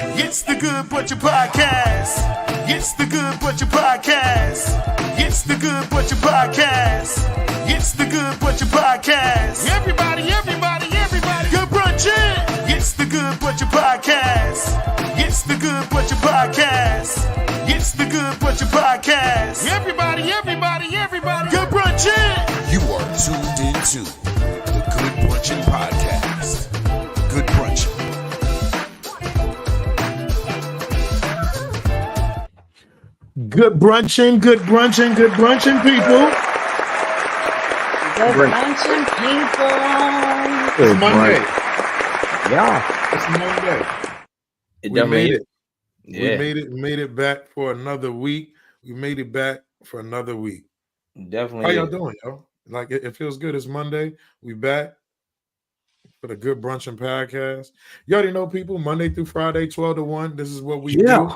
It's the Good Brunchin Podcast. It's the Good Brunchin Podcast. It's the Good Brunchin Podcast. It's the Good Brunchin Podcast. Everybody, Good Brunchin. It's the Good Brunchin Podcast. It's the Good Brunchin Podcast. It's the Good Brunchin Podcast. Everybody, Good Brunchin. You are tuned into the Good Brunchin Podcast. Good Brunchin. Good brunchin, people. Good Brunchin people. It's Monday. Yeah, It's Monday. we made it. We Yeah, made it back for another week. definitely. How y'all doing, yo? Like it feels good. It's Monday. We back for the Good Brunchin Podcast. You already know, people. Monday through Friday, 12 to 1. This is what we do.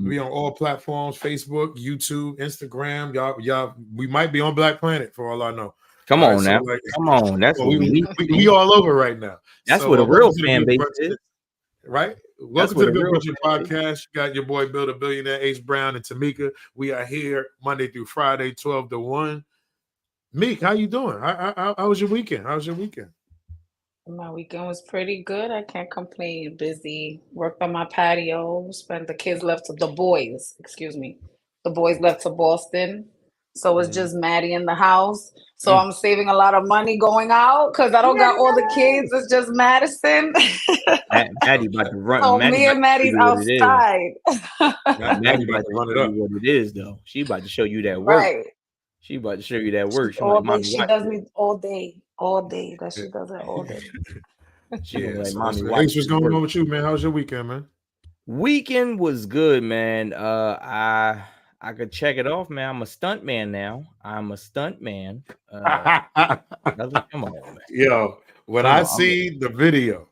We on all platforms: Facebook, YouTube, Instagram. Y'all. We might be on Black Planet for all I know. Come All on right, so, now. like, Come on. That's well, what we all over right now. That's So, what a real welcome to the fan Good base Brunchin- is. Right? Welcome what to the a Good real Brunchin fan base Podcast. You got your boy Bill the Billionaire, Ace Brown, and Tamika. We are here Monday through Friday, 12 to 1. Meek, how you doing? How was your weekend? My weekend was pretty good. I can't complain. Busy. Worked on my patio. The kids left to the boys. Excuse me. The boys left to Boston. So it's just Maddie in the house. So I'm saving a lot of money going out because I don't got all the kids. It's just Madison. Maddie about to run. So Maddie me and about to Maddie's show you what it is. outside. Maddie about to run it show up. you what it is, though. She about to show you that work. Right. She about to show you that work. She All like, day. mommy, She watch does this. me all day. All day. That she does it all day. She gonna be like, so mommy, Ace, watch what's this going work. on with you, man? How's your weekend, man? Weekend was good, man. I could check it off, man. I'm a stunt man now. I'm a stunt man. Come on, man. Yo, when Come I on, see the video,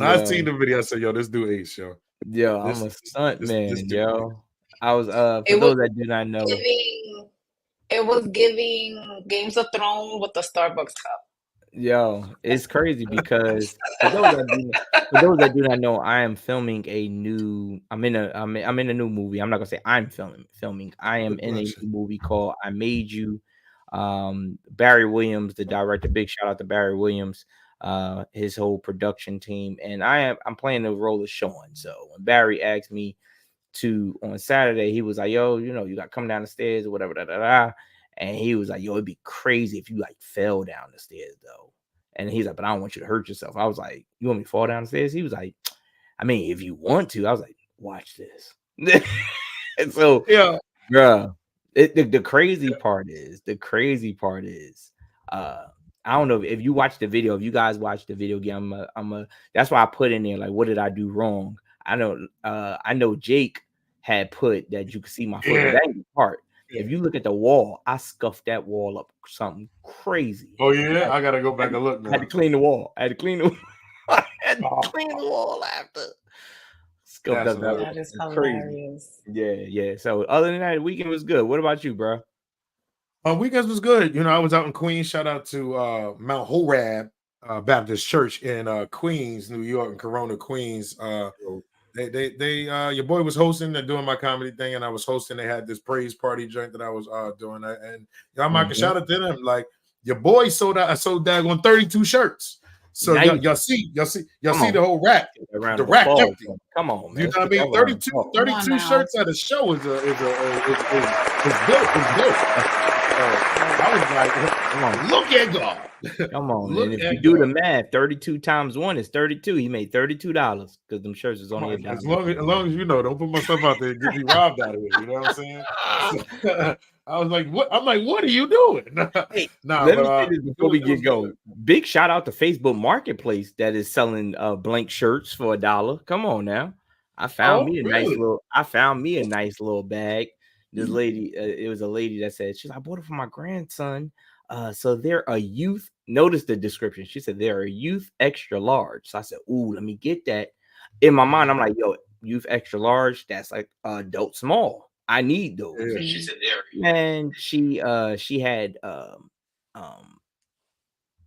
I Yo, said, yo, this dude Ace, yo. yo, This- I'm a stunt this man, dude- yo. I was for It those was that do not know. It was giving Games of Thrones with the Starbucks cup. Yo, it's crazy because for those that do not know, I am filming a new. I'm in a new movie. I'm not gonna say I'm filming. I am in a new movie called I Made You. Barry Williams, the director. Big shout out to Barry Williams, his whole production team, and I'm playing the role of Sean. So when Barry asked me to on Saturday, he was like, "Yo, you got to come down the stairs or whatever." And he was like, "Yo, it'd be crazy if you like fell down the stairs, though." And he's like, "But I don't want you to hurt yourself." I was like, "You want me to fall down the stairs?" He was like, "I mean, if you want to." I was like, "Watch this." And so, Yeah. bruh, the crazy part is, I don't know if you watch the video. If you guys watch the video again, that's why I put in there like, what did I do wrong? I know Jake had put that you could see my foot. Yeah. That ain't the part. If you look at the wall, I scuffed that wall up something crazy. Oh, yeah? I got to go back and look I had now. to clean the wall. I had to clean the wall after. Scuffed That's up hilarious. That is crazy. hilarious. Yeah. So other than that, the weekend was good. What about you, bro? Weekends was good. I was out in Queens. Shout out to Mount Horeb Baptist Church in Queens, New York, and Corona, Queens. Your boy was hosting. They're doing my comedy thing, and I was hosting. They had this praise party joint that I was doing, and I'm like, shout out to them. Like your boy sold daggone 32 shirts. So Nice. y'all see on. the whole rack. Around The rack applause, empty. man. Come on, man. You know what I mean? Put that round of 32 applause. 32 Come on now. shirts at a show is built. I was like, Come on. look at God. Come on, Look man. If at you do the God. math, 32 times 1 is 32. He made $32 because them shirts is only As $1. long as don't put myself out there and get me robbed out of it. You know what I'm saying? So, I was like, what? I'm like, what are you doing? Hey, Nah, let but, me say this before we it was get going. Big shout out to Facebook Marketplace that is selling blank shirts for $1. Come on now. I found me a nice little bag. This lady, it was a lady that said, I bought it for my grandson. So they're a youth. Notice the description. She said they're a youth extra large. So I said, ooh, let me get that. In my mind, I'm like, yo, youth extra large. That's like adult small. I need those. Yeah. She said there. And she had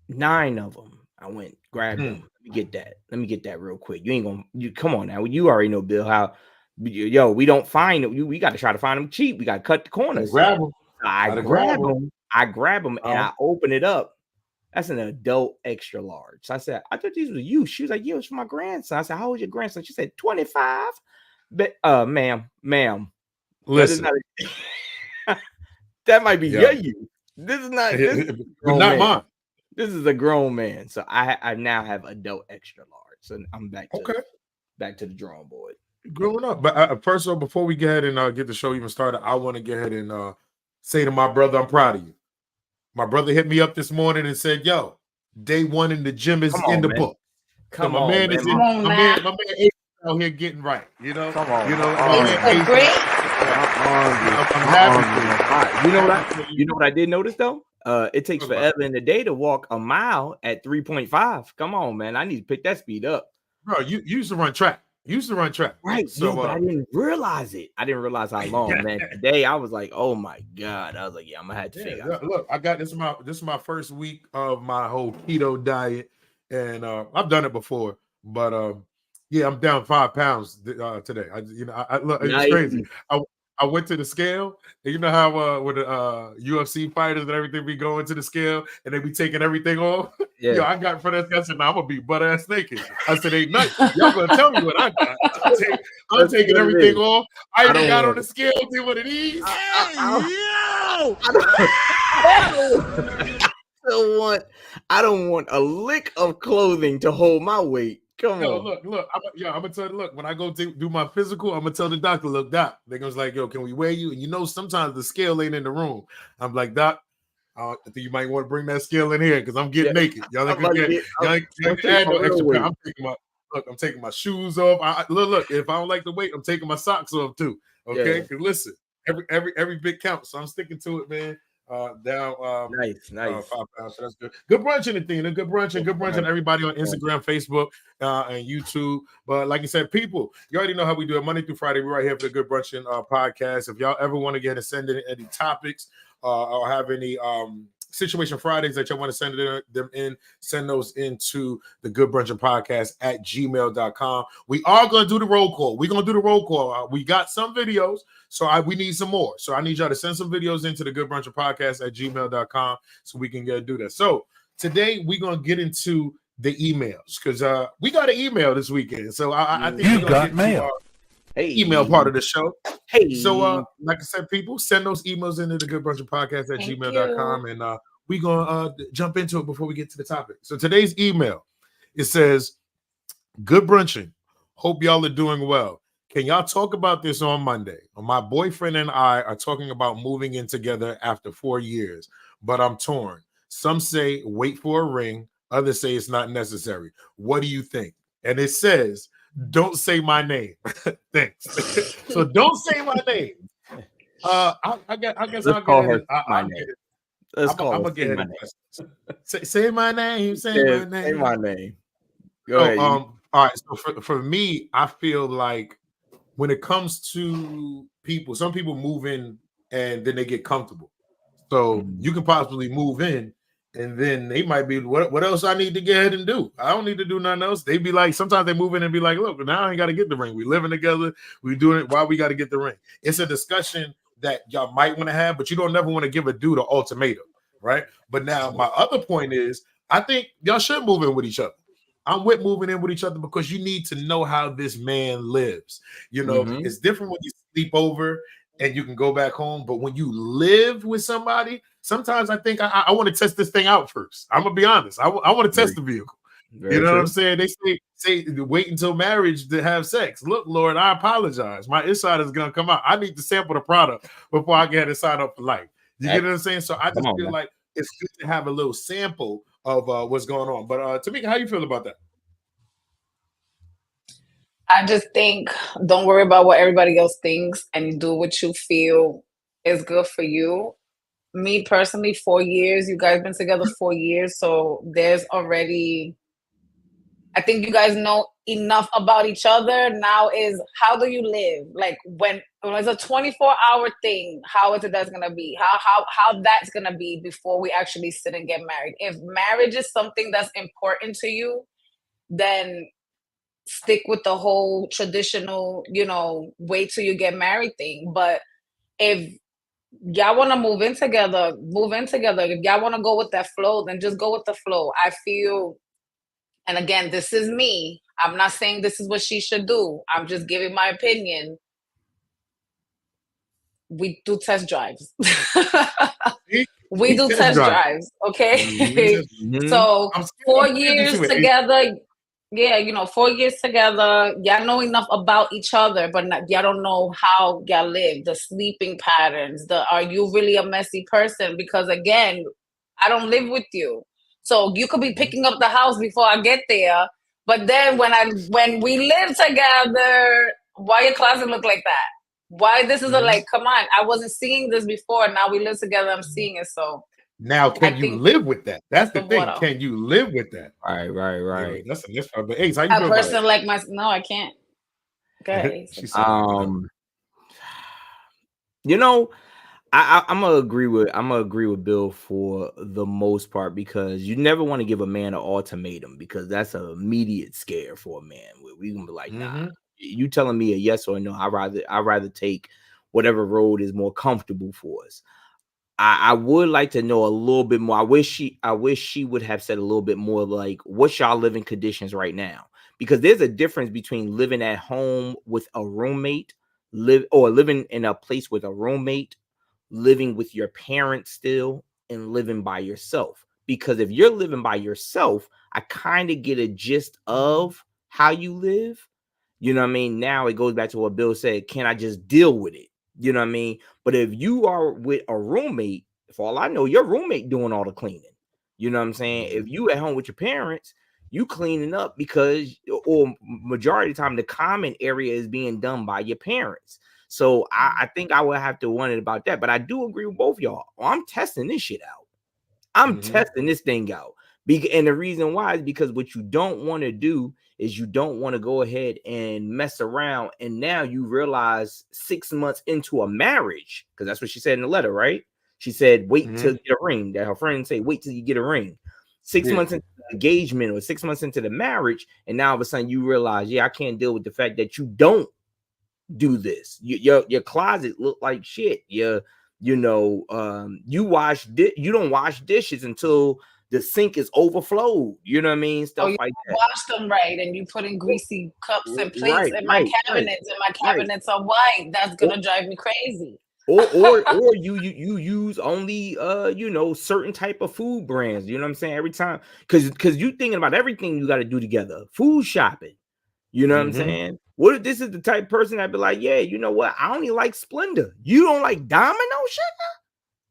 9 of them. I went, grabbed him. Let me get that real quick. You ain't gonna come on now. You already know, Bill, how we don't find it. We got to try to find them cheap. We got to cut the corners. Grab him. I grab him and I open it up. That's an adult extra large. So I said, I thought these were you. She was like, yeah, it's for my grandson. I said, how old is your grandson? She said, 25. But ma'am. Listen. That might be your youth. This is not not mine. This is a grown man. So I now have adult extra large. So I'm back to the drawing board. Growing up. But first of all, before we get ahead and get the show even started, I want to get ahead and say to my brother, I'm proud of you. My brother hit me up this morning and said, yo, day one in the gym is in the book. Come on, man. My man is out here getting right. You know? Come on. You know, I'm happy. You know what I did notice though? It takes forever in the day to walk a mile at 3.5. Come on, man. I need to pick that speed up. Bro, you used to run track. Right. So, but I didn't realize it. I didn't realize how long, man. Today I was like, oh my God. I was like, I'm gonna have to figure out. Look, I got this is my first week of my whole keto diet. And I've done it before, but I'm down 5 pounds today. Look, it's crazy. I went to the scale, and you know how with the UFC fighters and everything be going to the scale and they be taking everything off. Yeah. Yo, I got in front of that. I said, "Nah, I'm gonna be butt ass naked." I said, "Ain't nothing. Y'all gonna tell me what I got? I'm taking everything off. I even got on the scale. Did one of these. I don't want a lick of clothing to hold my weight. Come on. Look. I'm gonna tell you. Look, when I go do my physical, I'm gonna tell the doctor, look, doc. They're gonna like, yo, can we weigh you? And you know, sometimes the scale ain't in the room. I'm like, doc, I think you might want to bring that scale in here because I'm getting naked. Y'all ain't add no extra. I'm taking my shoes off. Look. If I don't like the weight, I'm taking my socks off too. Okay, because listen, every bit counts. So I'm sticking to it, man. Down nice 5 pounds, so that's good. Good brunching, Athena. Good brunching. Everybody on Instagram, Facebook, and YouTube. But like I said, people, you already know how we do it. Monday through Friday, we're right here for the Good Brunchin Podcast. If y'all ever want to get and send in any topics or have any Situation Fridays that y'all want to send them in, send those into the Good Brunchin Podcast at gmail.com. We are going to do the roll call. We're going to do the roll call. We got some videos, so we need some more. So I need y'all to send some videos into the Good Brunchin Podcast at gmail.com so we can do that. So today we're going to get into the emails because we got an email this weekend. So I think you got mail. Email part of the show. Hey. So like I said, people, send those emails into the Good Brunchin Podcast at gmail.com and we're gonna jump into it before we get to the topic. So today's email, it says, Good Brunchin, hope y'all are doing well. Can y'all talk about this on Monday? My boyfriend and I are talking about moving in together after 4 years, but I'm torn. Some say wait for a ring, others say it's not necessary. What do you think? And it says, don't say my name. Thanks. So don't say my name. I guess I'll call get her it. my name. Let's call I'm her. gonna get it. Say my name. Say my name. Go ahead. All right. So for me, I feel like when it comes to people, some people move in and then they get comfortable. So you can possibly move in and then they might be, what else I need to get ahead and do? I don't need to do nothing else. They be like, sometimes they move in and be like, look, now I ain't got to get the ring. We living together. We doing it. Why we got to get the ring? It's a discussion that y'all might want to have, but you don't never want to give a dude an ultimatum, right? But now my other point is, I think y'all should move in with each other. I'm with moving in with each other because you need to know how this man lives. You know, it's different when you sleep over and you can go back home, but when you live with somebody, sometimes I think I want to test this thing out first. I'm gonna be honest. I want to test the vehicle. You know what I'm saying? They say wait until marriage to have sex. Look, Lord, I apologize. My inside is gonna come out. I need to sample the product before I get it signed up for life. You get what I'm saying? So I just feel like it's good to have a little sample of what's going on. But Tamika, how you feel about that? I just think don't worry about what everybody else thinks and do what you feel is good for you. Me personally, 4 years, you guys been together 4 years, so there's already I think you guys know enough about each other. Now is how do you live? Like when it's a 24-hour thing, how is it that's gonna be? How that's gonna be before we actually sit and get married? If marriage is something that's important to you, then stick with the whole traditional, wait till you get married thing. But if y'all want to move in together. If y'all want to go with that flow, then just go with the flow. I feel, and again, this is me. I'm not saying this is what she should do. I'm just giving my opinion. We do test drives. We do test drives, okay? So 4 years together. Yeah, 4 years together, y'all know enough about each other, but y'all don't know how y'all live, the sleeping patterns, are you really a messy person? Because again, I don't live with you. So you could be picking up the house before I get there, but then when we live together, why your closet look like that? Why this is come on, I wasn't seeing this before, now we live together, I'm seeing it, so. Now, can you live with that? That's the thing. Can you live with that? Right. That's part. But Ace, how you a feel person about like no, I can't. Okay. I'm gonna agree with Bill for the most part, because you never want to give a man an ultimatum, because that's an immediate scare for a man. We can be like, nah, you telling me a yes or a no. I'd rather take whatever road is more comfortable for us. I would like to know a little bit more. I wish she would have said a little bit more, like, what's y'all living conditions right now? Because there's a difference between living at home with a roommate, living in a place with a roommate, living with your parents still, and living by yourself. Because if you're living by yourself, I kind of get a gist of how you live. You know what I mean? Now it goes back to what Bill said. Can I just deal with it? You know what I mean? But if you are with a roommate, for all I know, your roommate doing all the cleaning. You know what I'm saying? If you at home with your parents, you cleaning up or majority of the time, the common area is being done by your parents. So I think I would have to wonder about that. But I do agree with both y'all. I'm testing this shit out. I'm testing this thing out. And the reason why is because what you don't want to do is you don't want to go ahead and mess around. And now you realize 6 months into a marriage, because that's what she said in the letter, right? She said, wait till you get a ring. That her friend say, wait till you get a ring. 6 months into the engagement or 6 months into the marriage. And now all of a sudden you realize, I can't deal with the fact that you don't do this. Your closet look like shit. You don't wash dishes until the sink is overflowed. You know what I mean? Stuff like that. Wash them right, and you put in greasy cups and plates in my cabinets, and my cabinets are white. That's gonna drive me crazy. Or you use only certain type of food brands. You know what I'm saying? Every time, because you thinking about everything you got to do together. Food shopping. You know what I'm saying? What if this is the type of person that'd be like, yeah, you know what? I only like Splendor. You don't like Domino sugar?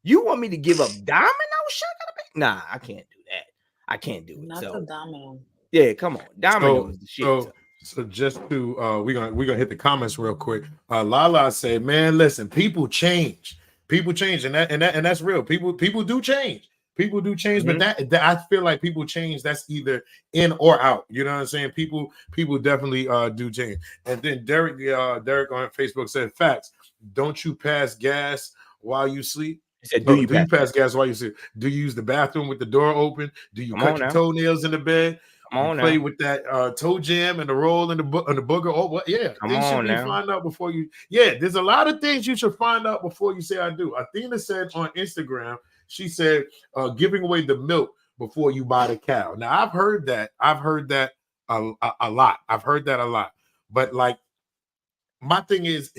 You want me to give up Domino sugar? Nah, I can't do that. I can't do it. Not the Domino. Yeah, come on. Domino is the shit. So just to we're gonna hit the comments real quick. Lala said, man, listen, people change, and that's real. People do change. People do change, but that I feel like people change. That's either in or out. You know what I'm saying? People definitely do change. And then Derek on Facebook said, facts. Don't you pass gas while you sleep? Said, do you pass gas while you sleep? Do you use the bathroom with the door open? Do you cut your toenails in the bed? Play with that toe jam and the roll and the booger? Oh, what? Yeah, things should be find out before you. Yeah, there's a lot of things you should find out before you say I do. Athena said on Instagram, she said, giving away the milk before you buy the cow. Now I've heard that a lot. I've heard that a lot. But like, my thing is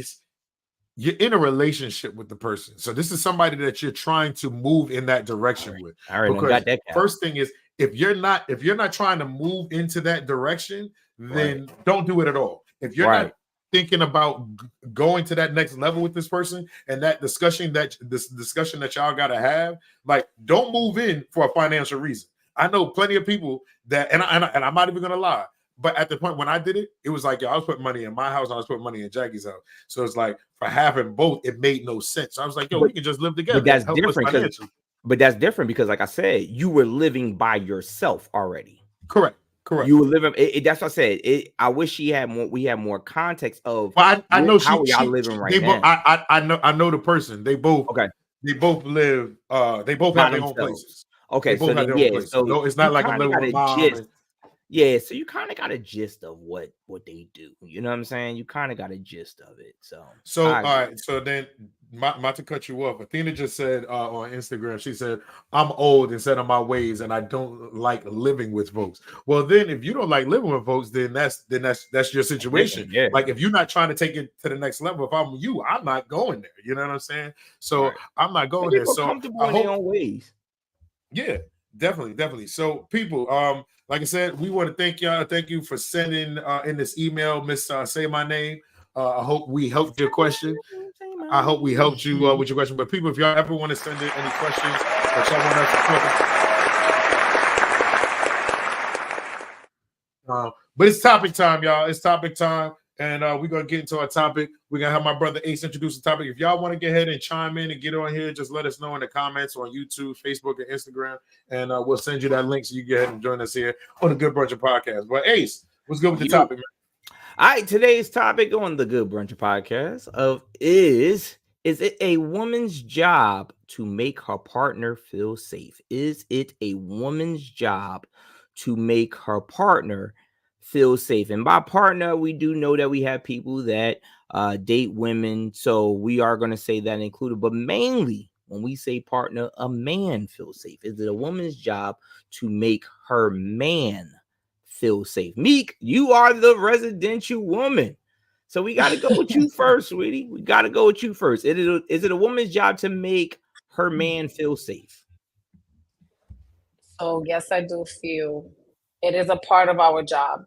you're in a relationship with the person. So this is somebody that you're trying to move in that direction with. All right, got that cow. First thing is, if you're not trying to move into that direction, then don't do it at all. If you're not thinking about going to that next level with this person and that discussion that y'all gotta have, like, don't move in for a financial reason. I know plenty of people that, and I'm not even gonna lie, but at the point when I did it, it was like, I was putting money in my house, and I was putting money in Jackie's house. So it's like, for having both, it made no sense. So I was like, we can just live together. But that's different. But that's different because, like I said, you were living by yourself already. Correct. Correct. You were living. That's what I said. I wish she had more. We had more context of. But I know how y'all living right they now. I know the person. They both Okay. They both live. They both By have their own themselves. places. Okay, They both so have then their own places. so No, it's you not like I'm kind of living got with a mom. gist. Yeah, so you kind of got a gist of what they do. You know what I'm saying? You kind of got a gist of it. So all right. So then, not to cut you off, Athena just said on Instagram, she said, "I'm old and set on my ways, and I don't like living with folks." Well, then, if you don't like living with folks, then that's your situation. Yeah. Like if you're not trying to take it to the next level, if I'm you, I'm not going there. You know what I'm saying? So Right. I'm not going there. People are So comfortable I in their hope. own ways. Yeah, definitely. So, people, like I said, we want to thank y'all. Thank you for sending in this email, Miss Say My Name. I hope we helped your question. I hope we helped you with your question. But people, if y'all ever want to send in any questions that y'all want us to talk about, but it's topic time, y'all. It's topic time. And we're going to get into our topic. We're going to have my brother Ace introduce the topic. If y'all want to get ahead and chime in and get on here, just let us know in the comments on YouTube, Facebook, and Instagram. And we'll send you that link so you can get ahead and join us here on the Good Brunchin Podcast. But Ace, what's good with the topic, man? All right, today's topic on the Good Brunchin Podcast is it a woman's job to make her partner feel safe? Is it a woman's job to make her partner feel safe? And by partner, we do know that we have people that date women, so we are going to say that included. But mainly, when we say partner, a man feels safe. Is it a woman's job to make her man feel safe? Meek, you are the residential woman, so we got to go with you first, sweetie. We got to go with you first. Is it a woman's job to make her man feel safe? So yes, I do feel it is a part of our job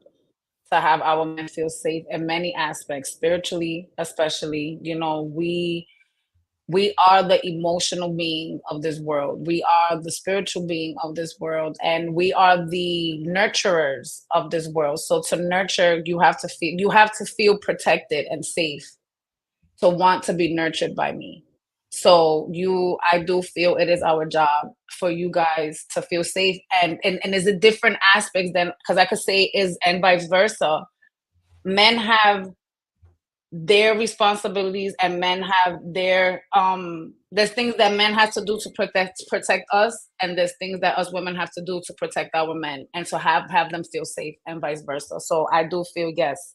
to have our men feel safe in many aspects, spiritually, especially. You know, we are the emotional being of this world. We are the spiritual being of this world, and we are the nurturers of this world. So to nurture, you have to feel protected and safe to want to be nurtured by me. So I do feel it is our job for you guys to feel safe, and is it different aspects than, because I could say is and vice versa. Men have their responsibilities and men have their there's things that men have to do to protect us, and there's things that us women have to do to protect our men and to have them feel safe, and vice versa. So I do feel, yes,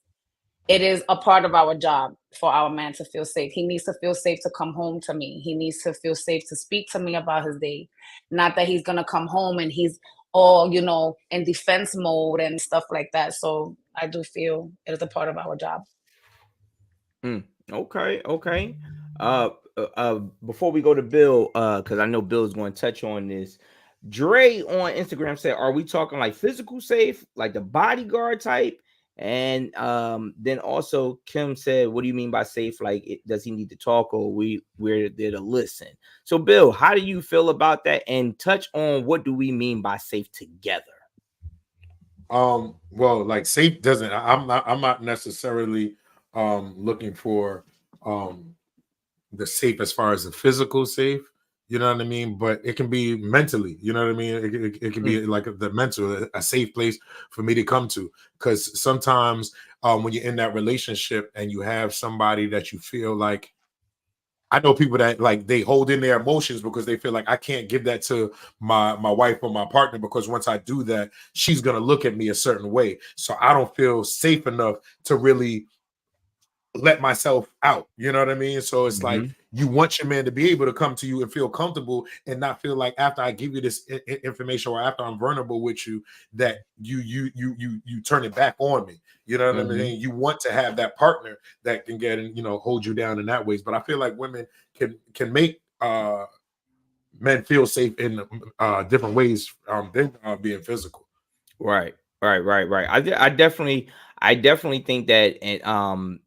it is a part of our job for our man to feel safe. He needs to feel safe to come home to me. He needs to feel safe to speak to me about his day. Not that he's going to come home and he's all, in defense mode and stuff like that. So I do feel it is a part of our job. Okay. Before we go to Bill, because I know Bill's going to touch on this. Dre on Instagram said, "Are we talking like physical safe, like the bodyguard type?" And then also Kim said, "What do you mean by safe? Like, does he need to talk, or we're there to listen?" So, Bill, how do you feel about that? And touch on what do we mean by safe together? Well, like safe doesn't. I'm not necessarily looking for the safe as far as the physical safe. You know what I mean? But it can be mentally. You know what I mean? It can be like the mental, a safe place for me to come to. Because sometimes when you're in that relationship and you have somebody that you feel like, I know people that like they hold in their emotions because they feel like I can't give that to my wife or my partner, because once I do that, she's gonna look at me a certain way. So I don't feel safe enough to really let myself out. You know what I mean? So it's like you want your man to be able to come to you and feel comfortable and not feel like after I give you this information or after I'm vulnerable with you that you turn it back on me. You know what I mean? You want to have that partner that can get and hold you down in that ways. But I feel like women can make men feel safe in different ways than being physical. Right. I definitely think that, and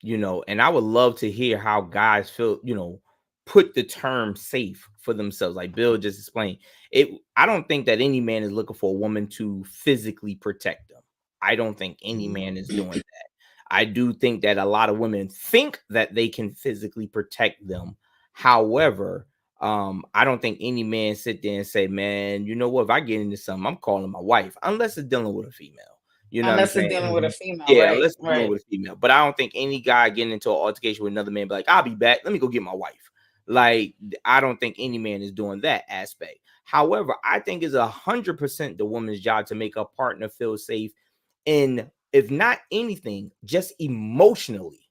and I would love to hear how guys feel, put the term safe for themselves. Like Bill just explained it. I don't think that any man is looking for a woman to physically protect them. I don't think any man is doing that. I do think that a lot of women think that they can physically protect them. However, I don't think any man sit there and say, "Man, you know what? If I get into something, I'm calling my wife," unless it's dealing with a female. You know what I'm Unless it's saying? dealing with a female, Yeah, right? let's deal Right. with a female. But I don't think any guy getting into an altercation with another man be like, I'll be back. Let me go get my wife. Like, I don't think any man is doing that aspect. However, I think it's 100% the woman's job to make her partner feel safe. And if not anything, just emotionally.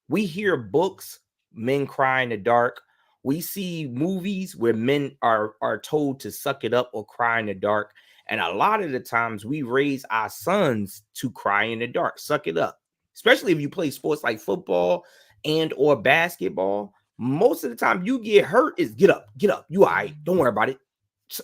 We hear books, men cry in the dark. We see movies where men are told to suck it up or cry in the dark. And a lot of the times we raise our sons to cry in the dark, suck it up. Especially if you play sports like football and or basketball. Most of the time you get hurt is get up, you all right, don't worry about it.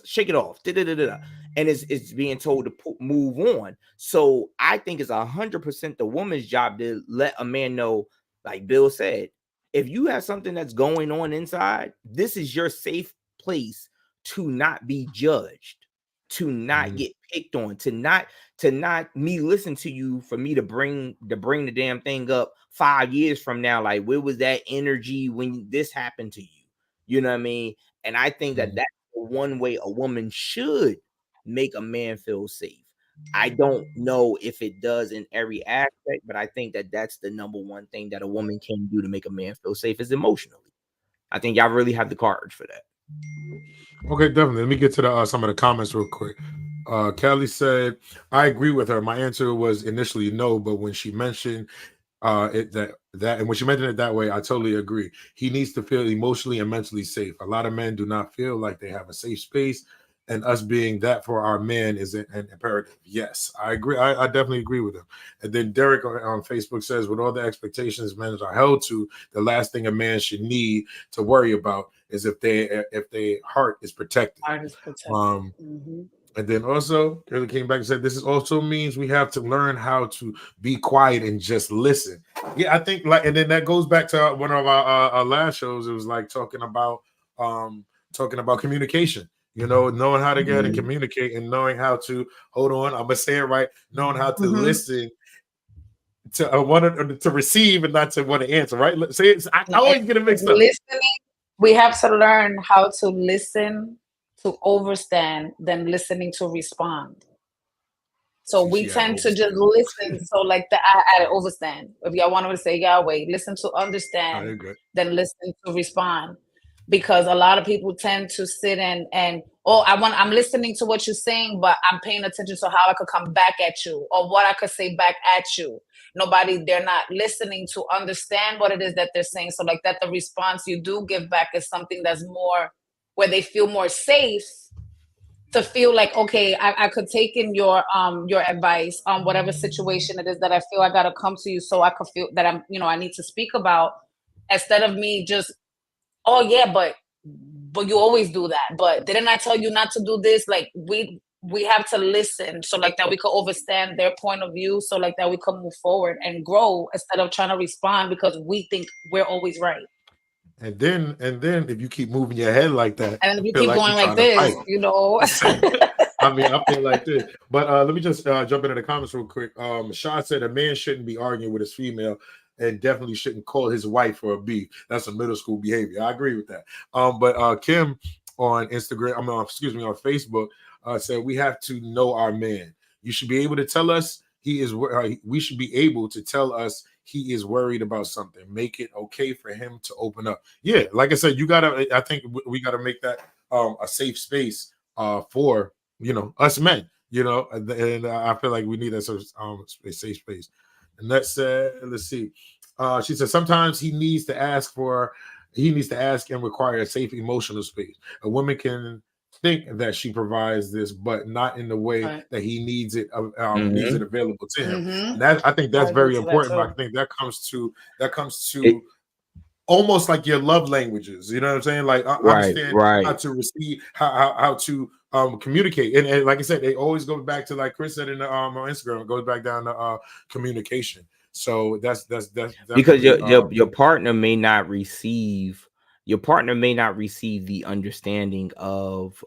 Shake it off. And it's being told to move on. So I think it's 100% the woman's job to let a man know, like Bill said, if you have something that's going on inside, this is your safe place to not be judged, to not get picked on, to not me listen to you for me to bring the damn thing up 5 years from now. Like, where was that energy when this happened to you? You know what I mean? And I think that that's the one way a woman should make a man feel safe. I don't know if it does in every aspect, but I think that that's the number one thing that a woman can do to make a man feel safe is emotionally. I think y'all really have the cards for that. Okay, definitely. Let me get to the some of the comments real quick. Kelly said, I agree with her. My answer was initially no, but when she mentioned and when she mentioned it that way, I totally agree. He needs to feel emotionally and mentally safe. A lot of men do not feel like they have a safe space, and us being that for our men is an imperative. Yes, I agree. I definitely agree with him. And then Derek on Facebook says, with all the expectations men are held to, the last thing a man should need to worry about is if their heart is protected. Heart is protected. And then also, Kelly came back and said, this also means we have to learn how to be quiet and just listen. Yeah, I think and then that goes back to one of our last shows. It was like talking about communication. You know, knowing how to get ahead and communicate and knowing how to hold on. I'm gonna say it right. Knowing how to listen to receive and not to want to answer. Right? Say it. I always get it mixed up. Listening. We have to learn how to listen to overstand than listening to respond. So we tend to just listen. So like I overstand. If y'all want to say Yahweh, listen to understand, then listen to respond. Because a lot of people tend to sit and I'm listening to what you're saying, but I'm paying attention to how I could come back at you or what I could say back at you. They're not listening to understand what it is that they're saying. So like that the response you do give back is something that's more where they feel more safe to feel like, okay, I could take in your advice on whatever situation it is that I feel I gotta come to you so I could feel that I need to speak about, instead of me just, oh yeah, but you always do that. But didn't I tell you not to do this? Like we have to listen so like that we could understand their point of view, so like that we can move forward and grow instead of trying to respond because we think we're always right. And then if you keep moving your head like that, and if you keep going like this, I feel like this. But let me just jump into the comments real quick. Shaw said a man shouldn't be arguing with his female and definitely shouldn't call his wife for a beef. That's a middle school behavior. I agree with that. But Kim on Instagram, on Facebook, said we have to know our man. You should be able to tell us we should be able to tell us he is worried about something. Make it okay for him to open up. Yeah, like I said, I think we gotta make that a safe space for us men. And I feel like we need a safe space. And that said, let's see. She said sometimes he needs to ask and require a safe emotional space. A woman can think that she provides this, but not in the way that he needs it needs it available to him. And that, I think that's very important. But I think that comes to almost like your love languages. You know what I'm saying? Like understand how to receive, how to communicate. And like I said, they always go back to, like Chris said in the on Instagram, it goes back down to communication. So that's because your partner may not receive the understanding of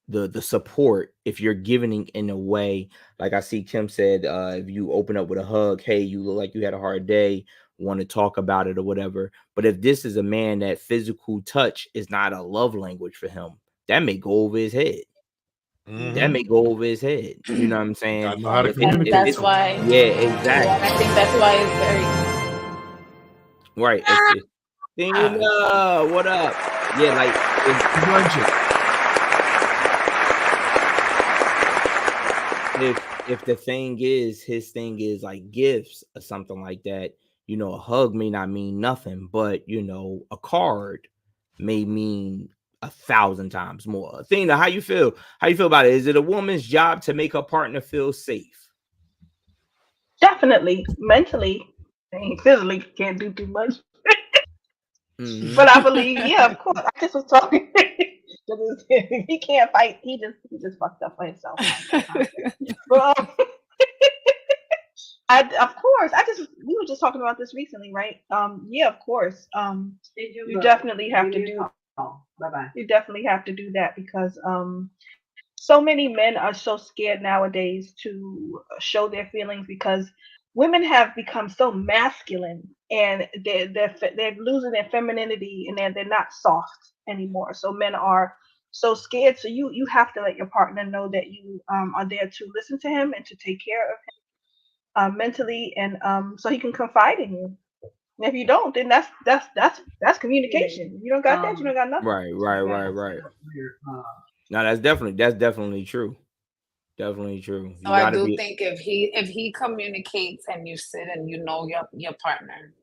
the support if you're giving in a way like I see Kim said, if you open up with a hug, hey, you look like you had a hard day, want to talk about it or whatever. But if this is a man that physical touch is not a love language for him, that may go over his head. that may go over his head. You know what I'm saying? Gotta know how to If communicate. that's why. yeah, exactly. Yeah, I think that's why it's very. Right. What up? Yeah, like if the thing is, his thing is like gifts or something like that, you know, a hug may not mean nothing, but you know, a card may mean 1,000 times more. Athena, how you feel? How you feel about it? Is it a woman's job to make her partner feel safe? Definitely, mentally and physically can't do too much. Mhm. But I believe, yeah, of course. I just was talking. He can't fight. He just fucked up for himself. But of course, we were just talking about this recently, right? Yeah, of course. You definitely have to do. Bye-bye. You definitely have to do that because so many men are so scared nowadays to show their feelings because women have become so masculine and they're losing their femininity and they're not soft anymore. So men are so scared. So you have to let your partner know that you are there to listen to him and to take care of him mentally and so he can confide in you. And if you don't, then that's communication. You don't got that, you don't got nothing. Right. No, that's definitely true. Definitely true. You So I gotta do be. think if he communicates and you sit and you know your partner,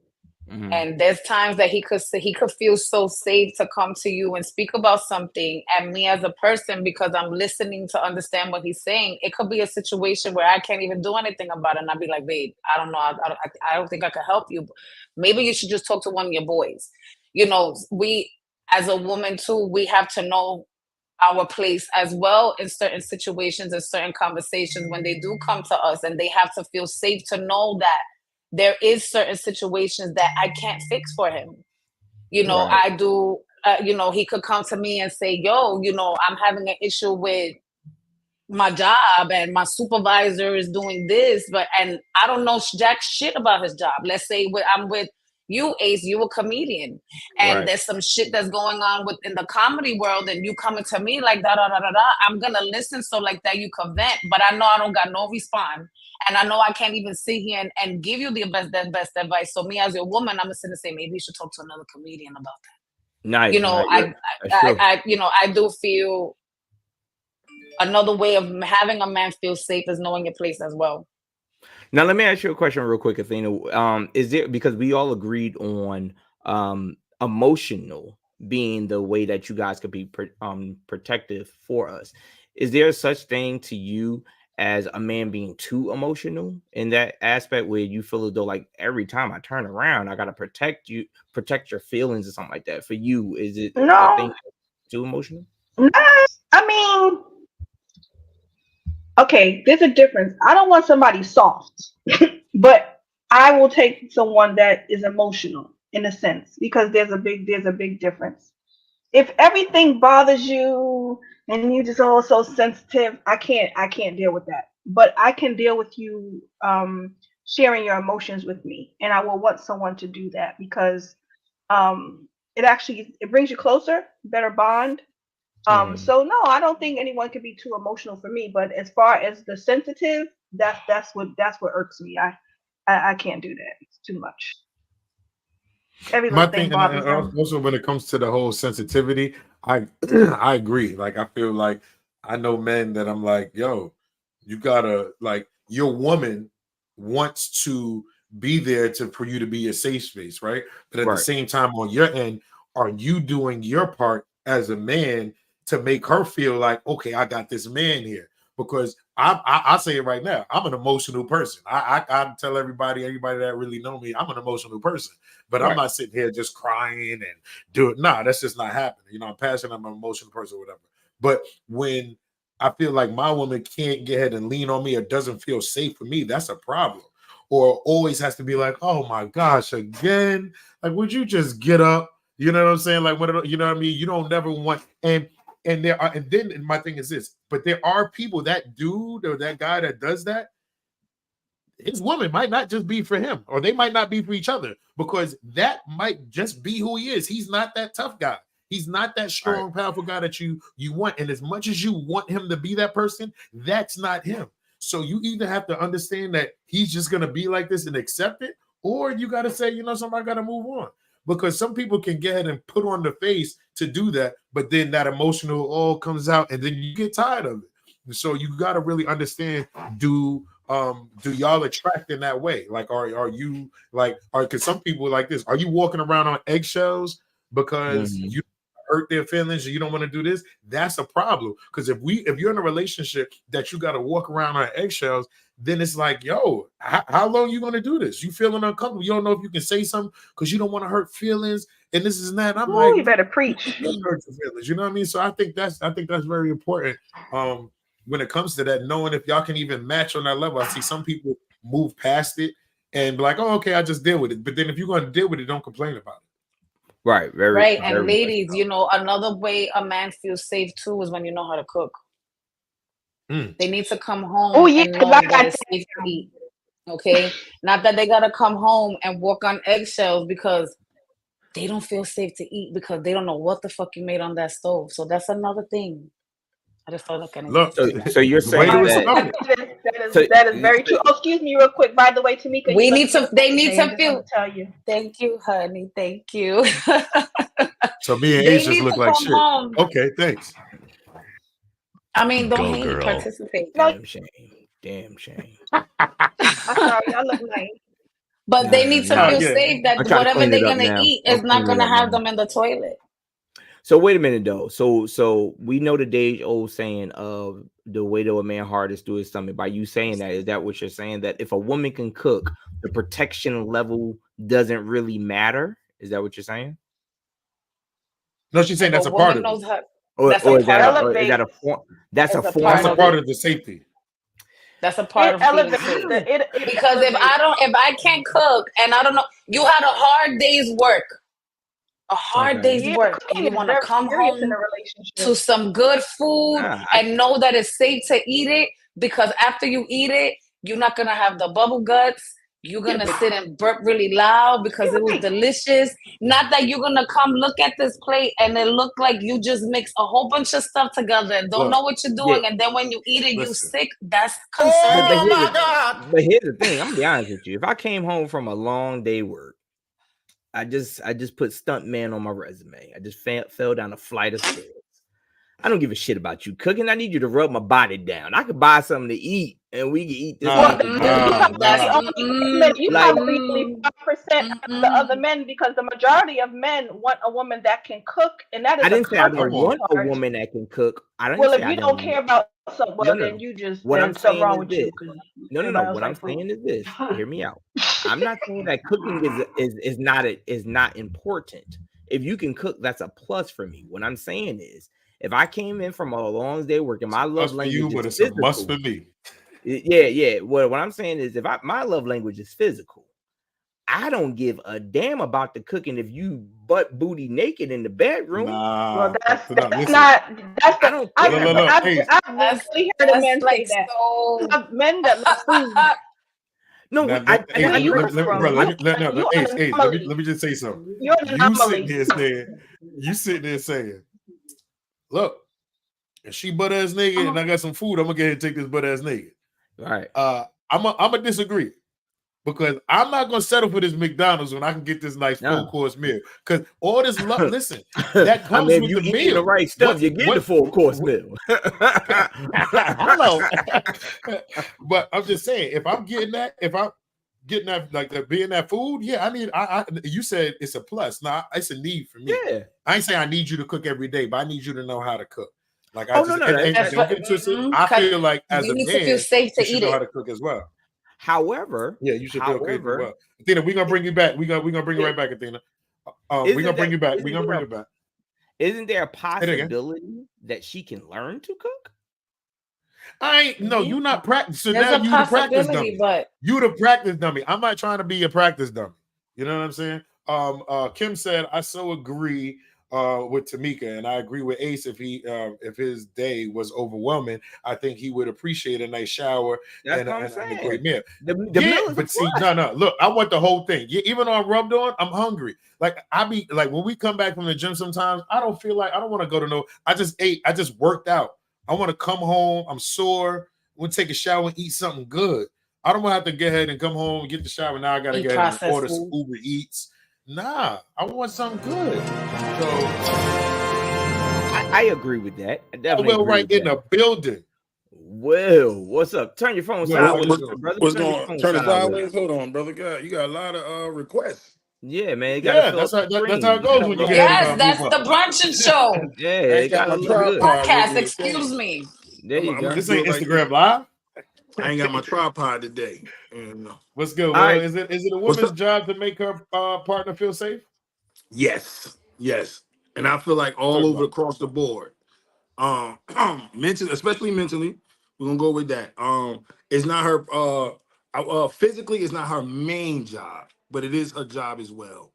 Mhm. and there's times that he could feel so safe to come to you and speak about something, and me as a person, because I'm listening to understand what he's saying, it could be a situation where I can't even do anything about it, and I'd be like, babe, I don't know, I don't think I can help you. Maybe you should just talk to one of your boys. You know, we as a woman too, we have to know our place as well in certain situations and certain conversations when they do come to us, and they have to feel safe to know that there is certain situations that I can't fix for him. You know, Right. I do, you know, he could come to me and say, yo, you know, I'm having an issue with my job and my supervisor is doing this, and I don't know jack shit about his job. Let's say I'm with you, Ace, you a comedian, and Right. there's some shit that's going on within the comedy world, and you coming to me like da da da da da. I'm gonna listen so like that you can vent, but I know I don't got no response, and I know I can't even sit here and give you the best advice. So me as your woman, I'm gonna sit and say maybe you should talk to another comedian about that. Nice. You know, That's true. I do feel another way of having a man feel safe is knowing your place as well. Now let me ask you a question real quick, Athena. Is there, because we all agreed on emotional being the way that you guys could be protective for us. Is there such thing to you as a man being too emotional in that aspect where you feel as though like every time I turn around, I gotta protect your feelings or something like that? For you, is it a thing No, too emotional? no. I mean, okay, there's a difference. I don't want somebody soft, but I will take someone that is emotional in a sense because there's a big difference. If everything bothers you and you just all so sensitive, I can't deal with that. But I can deal with you sharing your emotions with me, and I will want someone to do that because it brings you closer, better bond. So no, I don't think anyone can be too emotional for me. But as far as the sensitive, that's what irks me. I can't do that. It's too much. Every My little thing thing, and bothers them. also when it comes to the whole sensitivity, I I agree. Like I feel like I know men that I'm like, yo, you gotta like your woman wants to be there for you to be a safe space, right? But at the Right. same time, on your end, are you doing your part as a man to make her feel like, okay, I got this man here? Because I say it right now, I'm an emotional person. I tell everybody that really know me, I'm an emotional person. But I'm Right. not sitting here just crying and do it. Nah, that's just not happening. You know, I'm passionate, I'm an emotional person, whatever. But when I feel like my woman can't get ahead and lean on me or doesn't feel safe for me, that's a problem. Or always has to be like, oh my gosh, again. Like, would you just get up? You know what I'm saying? Like, you know what I mean? You don't never want and there are, and then my thing is this, but there are people, that dude or that guy that does that, his woman might not just be for him, or they might not be for each other, because that might just be who he is. He's not that tough guy. He's not that strong, powerful guy that you want. And as much as you want him to be that person, that's not him. So you either have to understand that he's just going to be like this and accept it, or you got to say, you know, somebody got to move on. Because some people can get ahead and put on the face to do that, but then that emotional all comes out and then you get tired of it. And so you got to really understand, do y'all attract in that way? Like, are you like, because some people like this, are you walking around on eggshells because you hurt their feelings or you don't want to do this? That's a problem. Because if you're in a relationship that you got to walk around on eggshells, then it's like, yo, how long are you going to do this? You feeling uncomfortable. You don't know if you can say something because you don't want to hurt feelings. And this is that. I'm like, you better preach. Hurt your feelings. You know what I mean? So I think that's very important. When it comes to that, knowing if y'all can even match on that level. I see some people move past it and be like, oh, okay, I just deal with it. But then if you're going to deal with it, don't complain about it. Right. Very right. very And ladies, you know, another way a man feels safe too is when you know how to cook. They need to come home and know that it's safe to eat. Okay? Not that they got to come home and walk on eggshells because they don't feel safe to eat because they don't know what the fuck you made on that stove. So that's another thing. I just thought that kind of look. So you're saying that is very true. Oh, excuse me, real quick. By the way, Tamika, they need to feel. Tell you. Thank you, honey. Thank you. So me and Ace just look like shit. Home. Okay, thanks. I mean, don't hate, participate. Damn shame. Damn shame. I'm sorry, I look nice. But they need to feel safe that whatever they're gonna eat is not gonna have them in the toilet. So wait a minute though. So we know the age-old saying of the way to a man's heart is through his stomach. By you saying that, is that what you're saying? That if a woman can cook, the protection level doesn't really matter? Is that what you're saying? No, she's saying that's a part of it. Or is that a form? That's a part of the safety. That's a part of it. Because if I can't cook and I don't know, you had a hard day's work. A hard day's work, and you want to come home to some good food and know that it's safe to eat it, because after you eat it, you're not gonna have the bubble guts. You're gonna sit and burp really loud because it was delicious. Not that you're gonna come look at this plate and it look like you just mixed a whole bunch of stuff together and don't know what you're doing, and then when you eat it, you sick. That's concerning. Oh my God! But here's the thing. I'm gonna be honest with you. If I came home from a long day work, I just put stuntman on my resume. I just fell down a flight of stairs. I don't give a shit about you cooking. I need you to rub my body down. I could buy something to eat and we can eat this. You probably 5% of the other men, because the majority of men want a woman that can cook, and that is. I didn't say I don't want a woman that can cook. Well, if you don't care about something, then you just there's something wrong with you. No. What I'm saying is this. Hear me out. I'm not saying that cooking is not important. If you can cook, that's a plus for me. What I'm saying is, if I came in from a long day working, my love language is physical. Must for me. Yeah. What I'm saying is, if my love language is physical, I don't give a damn about the cooking if you butt booty naked in the bedroom. Well, that's not. That's the. I've really heard of men say that. So, men that love food. No, let me just say something. You sitting there saying, look, if she butt ass naked and I got some food, I'm gonna get ahead and take this butt ass naked. All right. I'm gonna disagree, because I'm not gonna settle for this McDonald's when I can get this nice full course meal. Because all this love, listen, that comes with you the meal. The right stuff, you get the full course meal. But I'm just saying, if I'm getting that, like that, being that food, yeah, I need. You said it's a plus. Now it's a need for me. Yeah, I ain't saying I need you to cook every day, but I need you to know how to cook. Like I feel like as a man, feel safe to eat know how to cook as well. However, yeah, you should feel okay as well. Athena, we're gonna bring you back. We're gonna bring you right back, Athena. We're gonna bring you back. We're gonna bring you back. Isn't there a possibility that she can learn to cook? You're not practice. So now you the practice dummy. But you the practice dummy. I'm not trying to be a practice dummy. You know what I'm saying? Kim said, I so agree. with Tamika, and I agree with Ace. If his day was overwhelming, I think he would appreciate a nice shower That's and what I'm a saying. great meal. The Yeah, meal is a but see, plus. no. Look, I want the whole thing. Yeah, even though I'm rubbed on, I'm hungry. Like I be like when we come back from the gym, sometimes I don't feel like I don't want to go to no. I just ate. I just worked out. I want to come home. I'm sore. We'll take a shower and eat something good. I don't want to have to get ahead and come home and get the shower. Now I got to Eat get ahead and processed order some food. Uber Eats. Nah, I want something good. So I agree with that. I definitely Will agree right with in that. the building. Will, what's up? Turn your phone Will, how sideways, you doing? brother. What's Turn your going? phone Turn it sideways. sideways. Hold on, brother. God, you got a lot of requests. Yeah, man, you gotta Yeah, fill up that's the that's how screen. it You goes gotta when you look get ahead good. Yes, and move that's up. the brunching show. Yeah, I it ain't got gotta my look good. tripod with Podcast, me. This excuse thing. me. There you I'm go. gonna This do ain't it like Instagram this. Live. I ain't got my tripod today. And, What's good, All Will? right. Is it a what's woman's up? job to make her partner feel safe? Yes, yes. And I feel like all Talk over about across the board. Mentally, especially mentally, we're gonna go with that. It's not her. Physically, it's not her main job, but it is her job as well.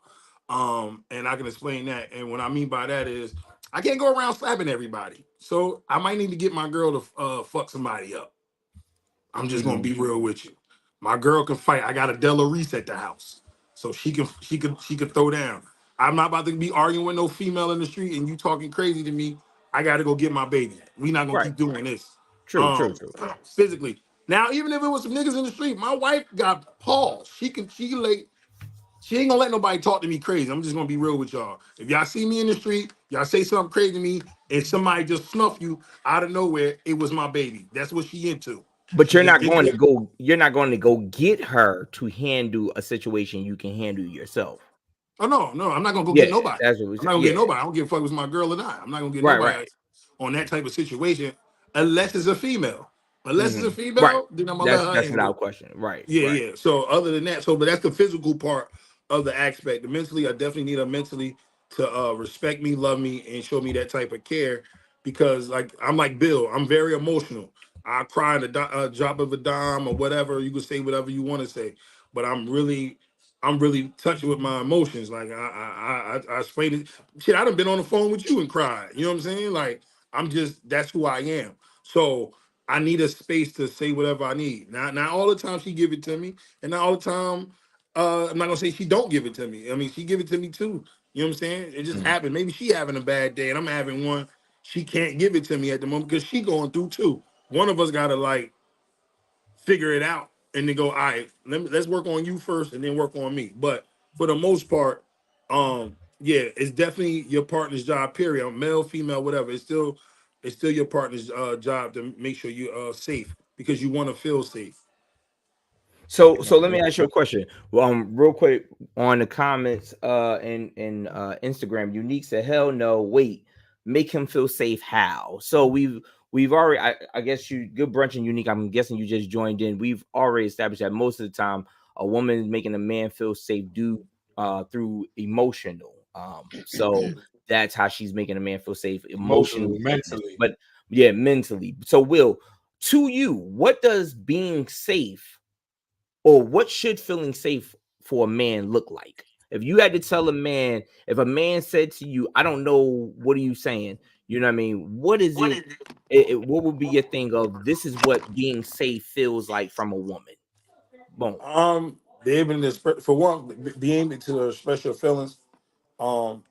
And I can explain that. And what I mean by that is, I can't go around slapping everybody. So I might need to get my girl to fuck somebody up. I'm just gonna it. be real with you. My girl can fight. I got a Della Reese at the house, so she can throw down. I'm not about to be arguing with no female in the street and you talking crazy to me. I got to go get my baby. We not gonna Right. keep doing this. True, true, true. Physically. Now, even if it was some niggas in the street, my wife got paused. She ain't gonna let nobody talk to me crazy. I'm just gonna be real with y'all. If y'all see me in the street, y'all say something crazy to me, and somebody just snuff you out of nowhere, it was my baby. That's what she into. But She you're just not into going to it. go. You're not going to go get her to handle a situation you can handle yourself. Oh no, I'm not gonna go Yeah, get nobody. that's what we I'm said. not gonna Yeah, get nobody. I don't give a fuck if it's my girl or not. I'm not gonna get right, nobody right, on that type of situation unless it's a female. Unless it's a right. female, then I'm gonna let her That's handle without it. question. Right, Yeah, right. yeah. So other than that, but that's the physical part of the aspect. The mentally, I definitely need her mentally to respect me, love me, and show me that type of care. Because like I'm like Bill, I'm very emotional. I cry in a drop of a dime or whatever. You can say whatever you want to say, but I'm really touched with my emotions. Like I explained it. Shit, I done been on the phone with you and cried. You know what I'm saying? Like that's who I am. So I need a space to say whatever I need. Not all the time she give it to me, and not all the time. I'm not gonna say she don't give it to me. I mean, she give it to me too. You know what I'm saying? It just happened. Maybe she having a bad day, and I'm having one. She can't give it to me at the moment because she going through too. One of us gotta like figure it out and then go, all right, let's work on you first and then work on me. But for the most part, yeah, it's definitely your partner's job, period. Male, female, whatever. It's still your partner's job to make sure you're safe because you want to feel safe. So let me ask you a question. Real quick on the comments in Instagram. Unique said, "Hell no, wait, make him feel safe." How? So we've already. I guess you Good Brunch and Unique. I'm guessing you just joined in. We've already established that most of the time a woman is making a man feel safe due through emotional. So that's how she's making a man feel safe Emotionally, emotionally, mentally. but yeah, mentally. So Will, to you, what does being safe? Or what should feeling safe for a man look like? If you had to tell a man, if a man said to you, I don't know, what are you saying? You know what I mean? What is it? What would be your thing of this is what being safe feels like from a woman? Boom. Be able to for one, be able to express your feelings, um,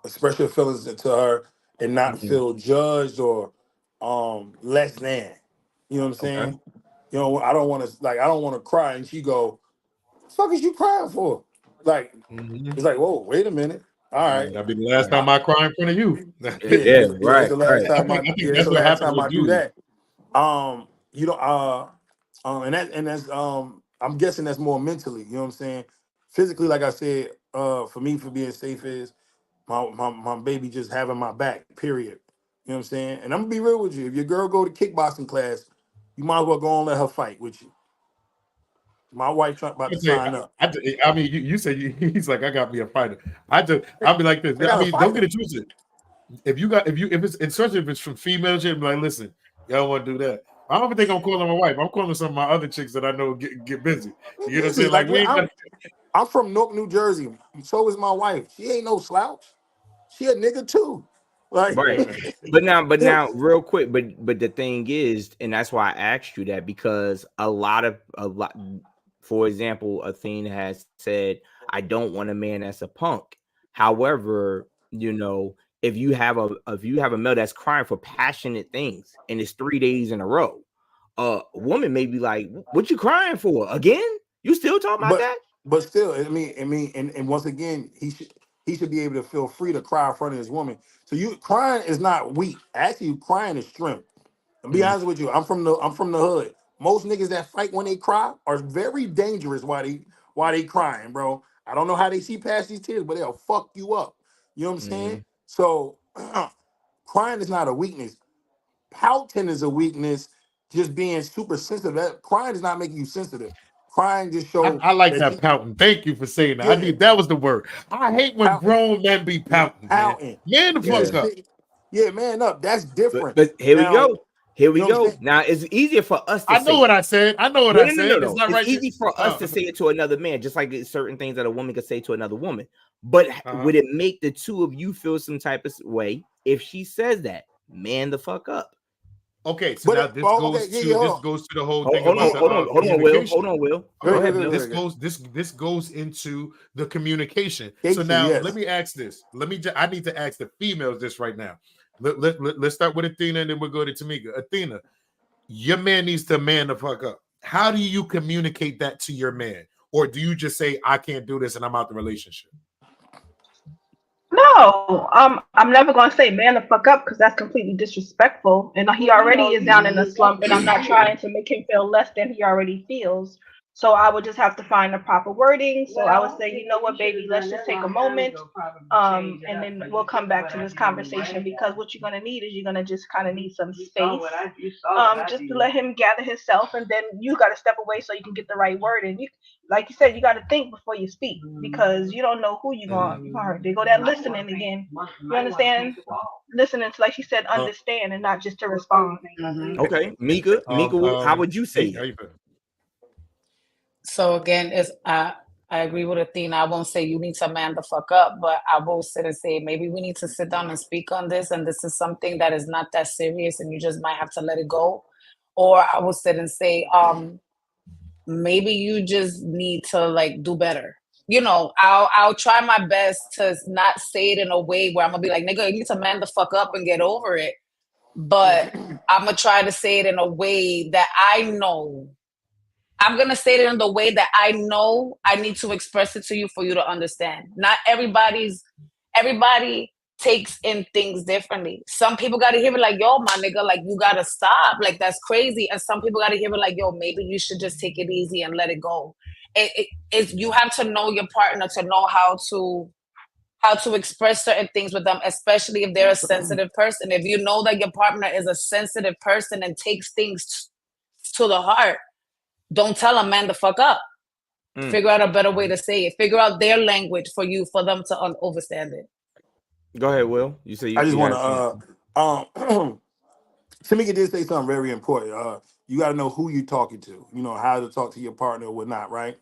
express your feelings to her and not Mhm. feel judged or less than. You know what I'm Okay. saying? I don't want to cry and she go, "The fuck is you crying for?" Like Mhm. it's like, whoa, wait a minute. All right. That'll be the last Right. time I cry in front of you. Yeah, Yeah. it's Right. the last Right. time I think it's that's the what last happens time I with do dudes. that. You know, and that's I'm guessing that's more mentally, you know what I'm saying? Physically, like I said, for me for being safe is my baby just having my back, period. You know what I'm saying? And I'm gonna be real with you. If your girl go to kickboxing class, you might as well go and let her fight with you. My wife about I to say, sign up. I mean, you said he's like, I got me a fighter. I'll be like this. I I got a mean, don't fighter. get it twisted. If it's especially if it's from female shit, be like, listen, y'all want to do that. I don't even think I'm calling my wife. I'm calling some of my other chicks that I know get busy. You know what I'm Easy. saying? Like we ain't got I'm from Newark, New Jersey. So is my wife. She ain't no slouch. She a nigga too. Like, Right. But now, real quick, but the thing is, and that's why I asked you that, because a lot, for example, Athena has said, I don't want a man that's a punk. However, if you have a male that's crying for passionate things and it's 3 days in a row, a woman may be like, what you crying for again? You still talking about that? but still, and once again, he should be able to feel free to cry in front of his woman. So you crying is not weak. Actually, crying is strength. And be honest with you, I'm from the hood. Most niggas that fight when they cry are very dangerous while they crying, bro. I don't know how they see past these tears, but they'll fuck you up. You know what I'm saying? So crying is not a weakness. Pouting is a weakness. Just being super sensitive. Crying is not making you sensitive. Crying just shows. I like that pouting. Thank you for saying that. Yeah. That was the word. I hate when Pouting. grown men be pouting. Man the fuck up. Yeah, man up. That's different. But here we go. Here we you know what I'm go. saying? Now it's easier for us to I say. know what I said. I know what I said. No. It's not right. It's easy for us to say it to another man, just like it's certain things that a woman could say to another woman. But would it make the two of you feel some type of way if she says that? Man the fuck up. Okay, so now this goes to the whole thing hold about on, Will. Go ahead, Will. This goes into the communication. Thank so you, now yes. let me ask this. I need to ask the females this right now. Let's start with Athena and then we'll go to Tamika. Athena, your man needs to man the fuck up. How do you communicate that to your man? Or do you just say, I can't do this and I'm out the relationship? No, I'm never gonna say man the fuck up because that's completely disrespectful. And he already is down in a slump, and I'm not trying to make him feel less than he already feels. So I would just have to find the proper wording. So I would say, you know what, baby, let's just take a moment, and then we'll come back to this conversation because what you're gonna need is you're gonna just kind of need some space, just to let him gather himself, and then you got to step away so you can get the right word. And you, like you said, you got to think before you speak because you don't know who you're gonna hurt. They go there listening again. You understand? Listening to, like she said, understand and not just to respond. Okay, Mika, how would you say it? So again, I agree with Athena. I won't say you need to man the fuck up, but I will sit and say maybe we need to sit down and speak on this, and this is something that is not that serious, and you just might have to let it go. Or I will sit and say, maybe you just need to like do better. I'll try my best to not say it in a way where I'm gonna be like, nigga, you need to man the fuck up and get over it. But I'm gonna try to say it in a way that I know. I'm going to say it in the way that I know I need to express it to you for you to understand. Not everybody takes in things differently. Some people got to hear it like, yo, my nigga, like you got to stop. Like that's crazy. And some people got to hear it like, yo, maybe you should just take it easy and let it go. You have to know your partner to know how to express certain things with them, especially if they're a sensitive person. If you know that your partner is a sensitive person and takes things to the heart, don't tell them man the fuck up. Figure out a better way to say it. Figure out their language for them to understand it. Go ahead, Will. You say I just want to. Tamika did say something very important. You got to know who you're talking to. You know how to talk to your partner or whatnot. Right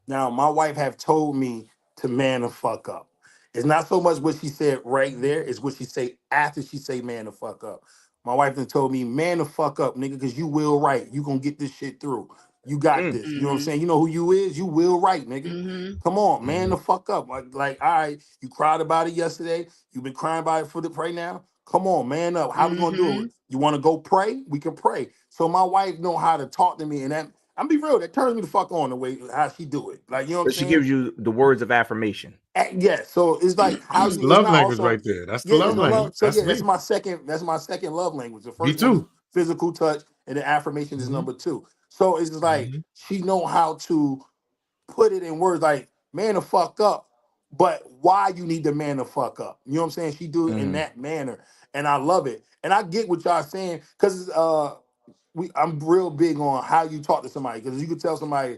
now, my wife have told me to man the fuck up. It's not so much what she said right there; it's what she say after she say man the fuck up. My wife then told me man the fuck up, nigga, because you will right. You gonna get this shit through. You got this. You know what I'm saying? You know who you is? You will right, nigga. Come on, man the fuck up. Like, all right, you cried about it yesterday. You've been crying about it for the pray now. Come on, man up. How we gonna do it? You wanna go pray? We can pray. So my wife know how to talk to me, and that I'm be real, that turns me the fuck on the way how she do it. Like, you know what I'm saying? She gives you the words of affirmation. Yeah, so it's like how you love language right there. That's the love language. So that's my second love language. The first one is physical touch, and the affirmation is number 2. So it's like she know how to put it in words like man the fuck up, but why you need to man the fuck up. You know what I'm saying? She do it in that manner, and I love it. And I get what y'all saying because I'm real big on how you talk to somebody, because you could tell somebody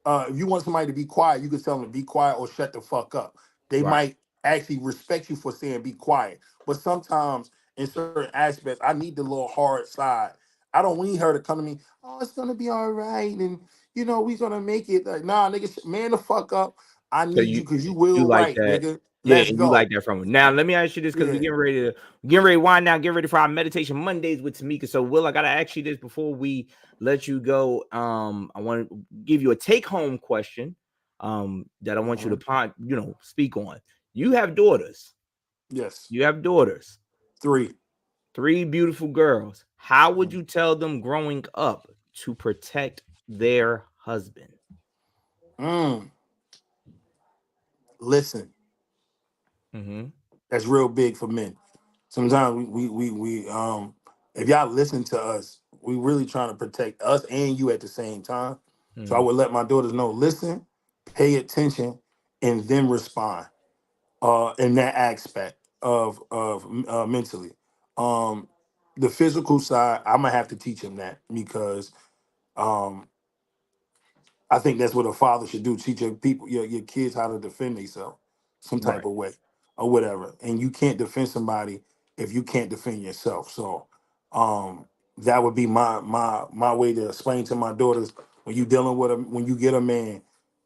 if you want somebody to be quiet, you could tell them to be quiet or shut the fuck up. They might actually respect you for saying be quiet, but sometimes in certain aspects, I need the little hard side. I don't need her to come to me, oh, it's gonna be all right, and we're gonna make it. Like, nah, nigga, man the fuck up. I need you because you will like right, that. nigga. Yeah, Let's and you go. like that from him. Now, let me ask you this because Yeah. we're getting ready to wind down, get ready for our meditation Mondays with Tamika. So, Will, I gotta ask you this before we let you go. I want to give you a take-home question that I want you to speak on. You have daughters. Yes. You have daughters. 3. 3 beautiful girls. How would you tell them growing up to protect their husband? Listen. Mm-hmm. That's real big for men. Sometimes we if y'all listen to us, we really trying to protect us and you at the same time. So I would let my daughters know, listen, pay attention, and then respond in that aspect of mentally. The physical side, I'm gonna have to teach them that because I think that's what a father should do. Teach your kids how to defend themselves some type Right. of way or whatever. And you can't defend somebody if you can't defend yourself. So that would be my way to explain to my daughters when you dealing with when you get a man,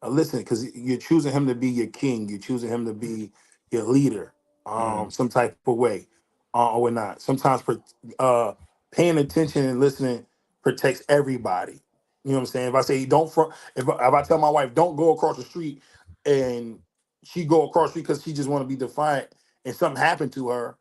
listen, because you're choosing him to be your king. You're choosing him to be your leader, some type of way, or not. Sometimes paying attention and listening protects everybody. You know what I'm saying? If I say if I tell my wife don't go across the street, and she go across the street because she just want to be defiant, and something happened to her,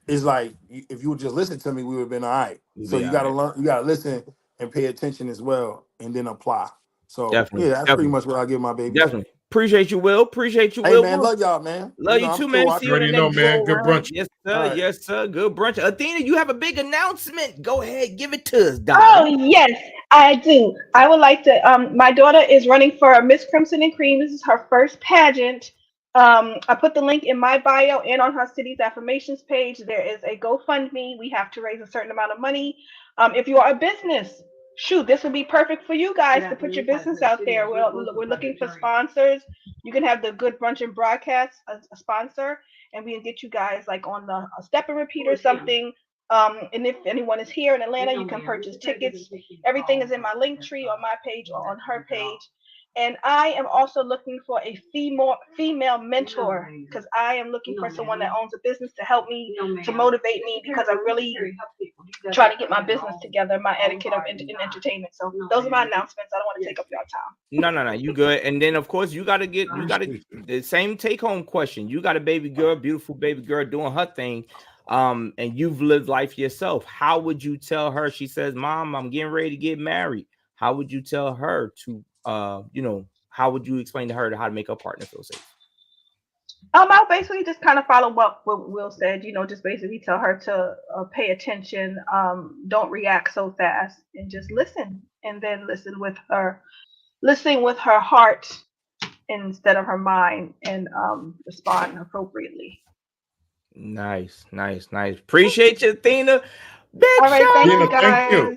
it's like if you would just listen to me, we would have been all right. So you got to learn, you got to listen and pay attention as well, and then apply. So Definitely. yeah, that's pretty much what I give my babies. Definitely. Appreciate you, Will. Appreciate you, Hey Will. man, love y'all, man. Love you I'm too, still man. watching. See you on the Already know, next man. go Good round. brunch. Yes, sir. All right. Yes, sir. Good brunch. Athena, you have a big announcement. Go ahead, give it to us, Oh darling. yes, I do. I would like to. My daughter is running for Miss Crimson and Cream. This is her first pageant. I put the link in my bio and on her city's affirmations page. There is a GoFundMe. We have to raise a certain amount of money. If you are a business, shoot, this would be perfect for you guys to put your business out there. We're looking for sponsors. You can have the Good Brunchin Broadcast a sponsor, and we can get you guys like on the step and repeat or something. And if anyone is here in Atlanta, you can purchase tickets. Everything is in my link tree on my page or on her page. And I am also looking for a female mentor because I am looking for someone that owns a business to help me, to motivate me, because I'm really trying to get my business together, my etiquette in entertainment. So those are my announcements. I don't want to take up your time. No. You good. And then of course you gotta the same take-home question. You got a baby girl, beautiful baby girl doing her thing. And you've lived life yourself. How would you tell her? She says, Mom, I'm getting ready to get married. How would you tell her to how would you explain to her how to make her partner feel safe? I'll basically just kind of follow up what Will said, just basically tell her to pay attention, don't react so fast, and just listen, and then listening with her heart instead of her mind, and respond appropriately. Nice. Appreciate you, Athena. Big All right, shout. thank you Tina, guys. thank you.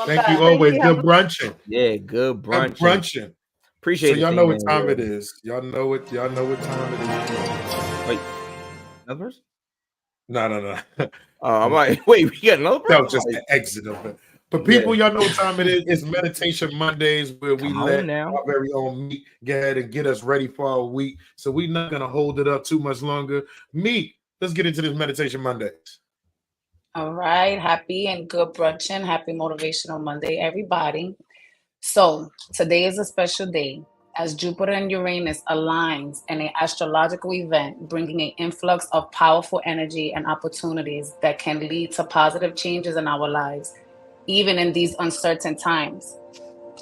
Thank you always. Good brunching. Yeah, good Good brunch. brunching. Appreciate So it. y'all know what Athena, time man. it is. Y'all know what time it is. Wait, another person? No. I'm like, wait, we got another person? That was just the exit of it. But people, y'all know what time it is. It's Meditation Mondays where we Come on let now. our very own Meek get ahead and get us ready for our week. So we're not going to hold it up too much longer. Meek, let's get into this Meditation Mondays. All right. Happy and good brunching. Happy Motivational Monday, everybody. So today is a special day as Jupiter and Uranus aligns in an astrological event, bringing an influx of powerful energy and opportunities that can lead to positive changes in our lives, even in these uncertain times.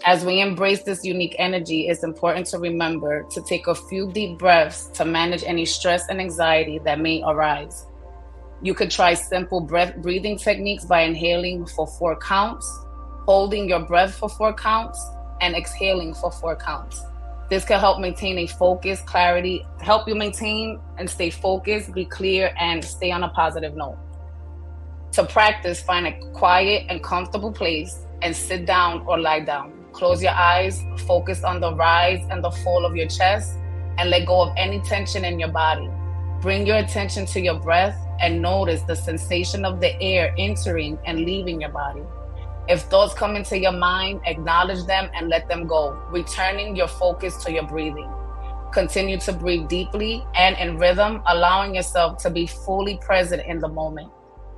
As we embrace this unique energy, it's important to remember to take a few deep breaths to manage any stress and anxiety that may arise. You could try simple breathing techniques by inhaling for 4 counts, holding your breath for 4 counts, and exhaling for 4 counts. This can help maintain a focus, clarity, help you maintain and stay focused, be clear, and stay on a positive note. To practice, find a quiet and comfortable place and sit down or lie down. Close your eyes, focus on the rise and the fall of your chest, and let go of any tension in your body. Bring your attention to your breath and notice the sensation of the air entering and leaving your body. If thoughts come into your mind, acknowledge them and let them go, returning your focus to your breathing. Continue to breathe deeply and in rhythm, allowing yourself to be fully present in the moment.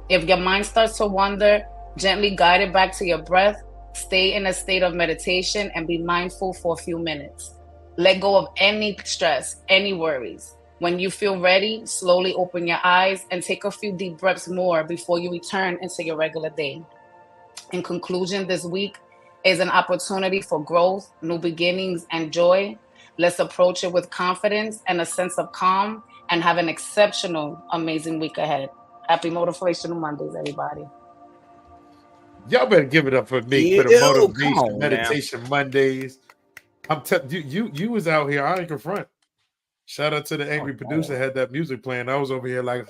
If your mind starts to wander, gently guide it back to your breath. Stay in a state of meditation and be mindful for a few minutes. Let go of any stress, any worries. When you feel ready, slowly open your eyes and take a few deep breaths more before you return into your regular day. In conclusion, this week is an opportunity for growth, new beginnings, and joy. Let's approach it with confidence and a sense of calm and have an exceptional, amazing week ahead. Happy Motivational Mondays, everybody. Y'all better give it up for me for the Come motivation on now. meditation Mondays. I'm telling you was out here. I ain't confront. Shout out to the angry producer had that music playing. I was over here like,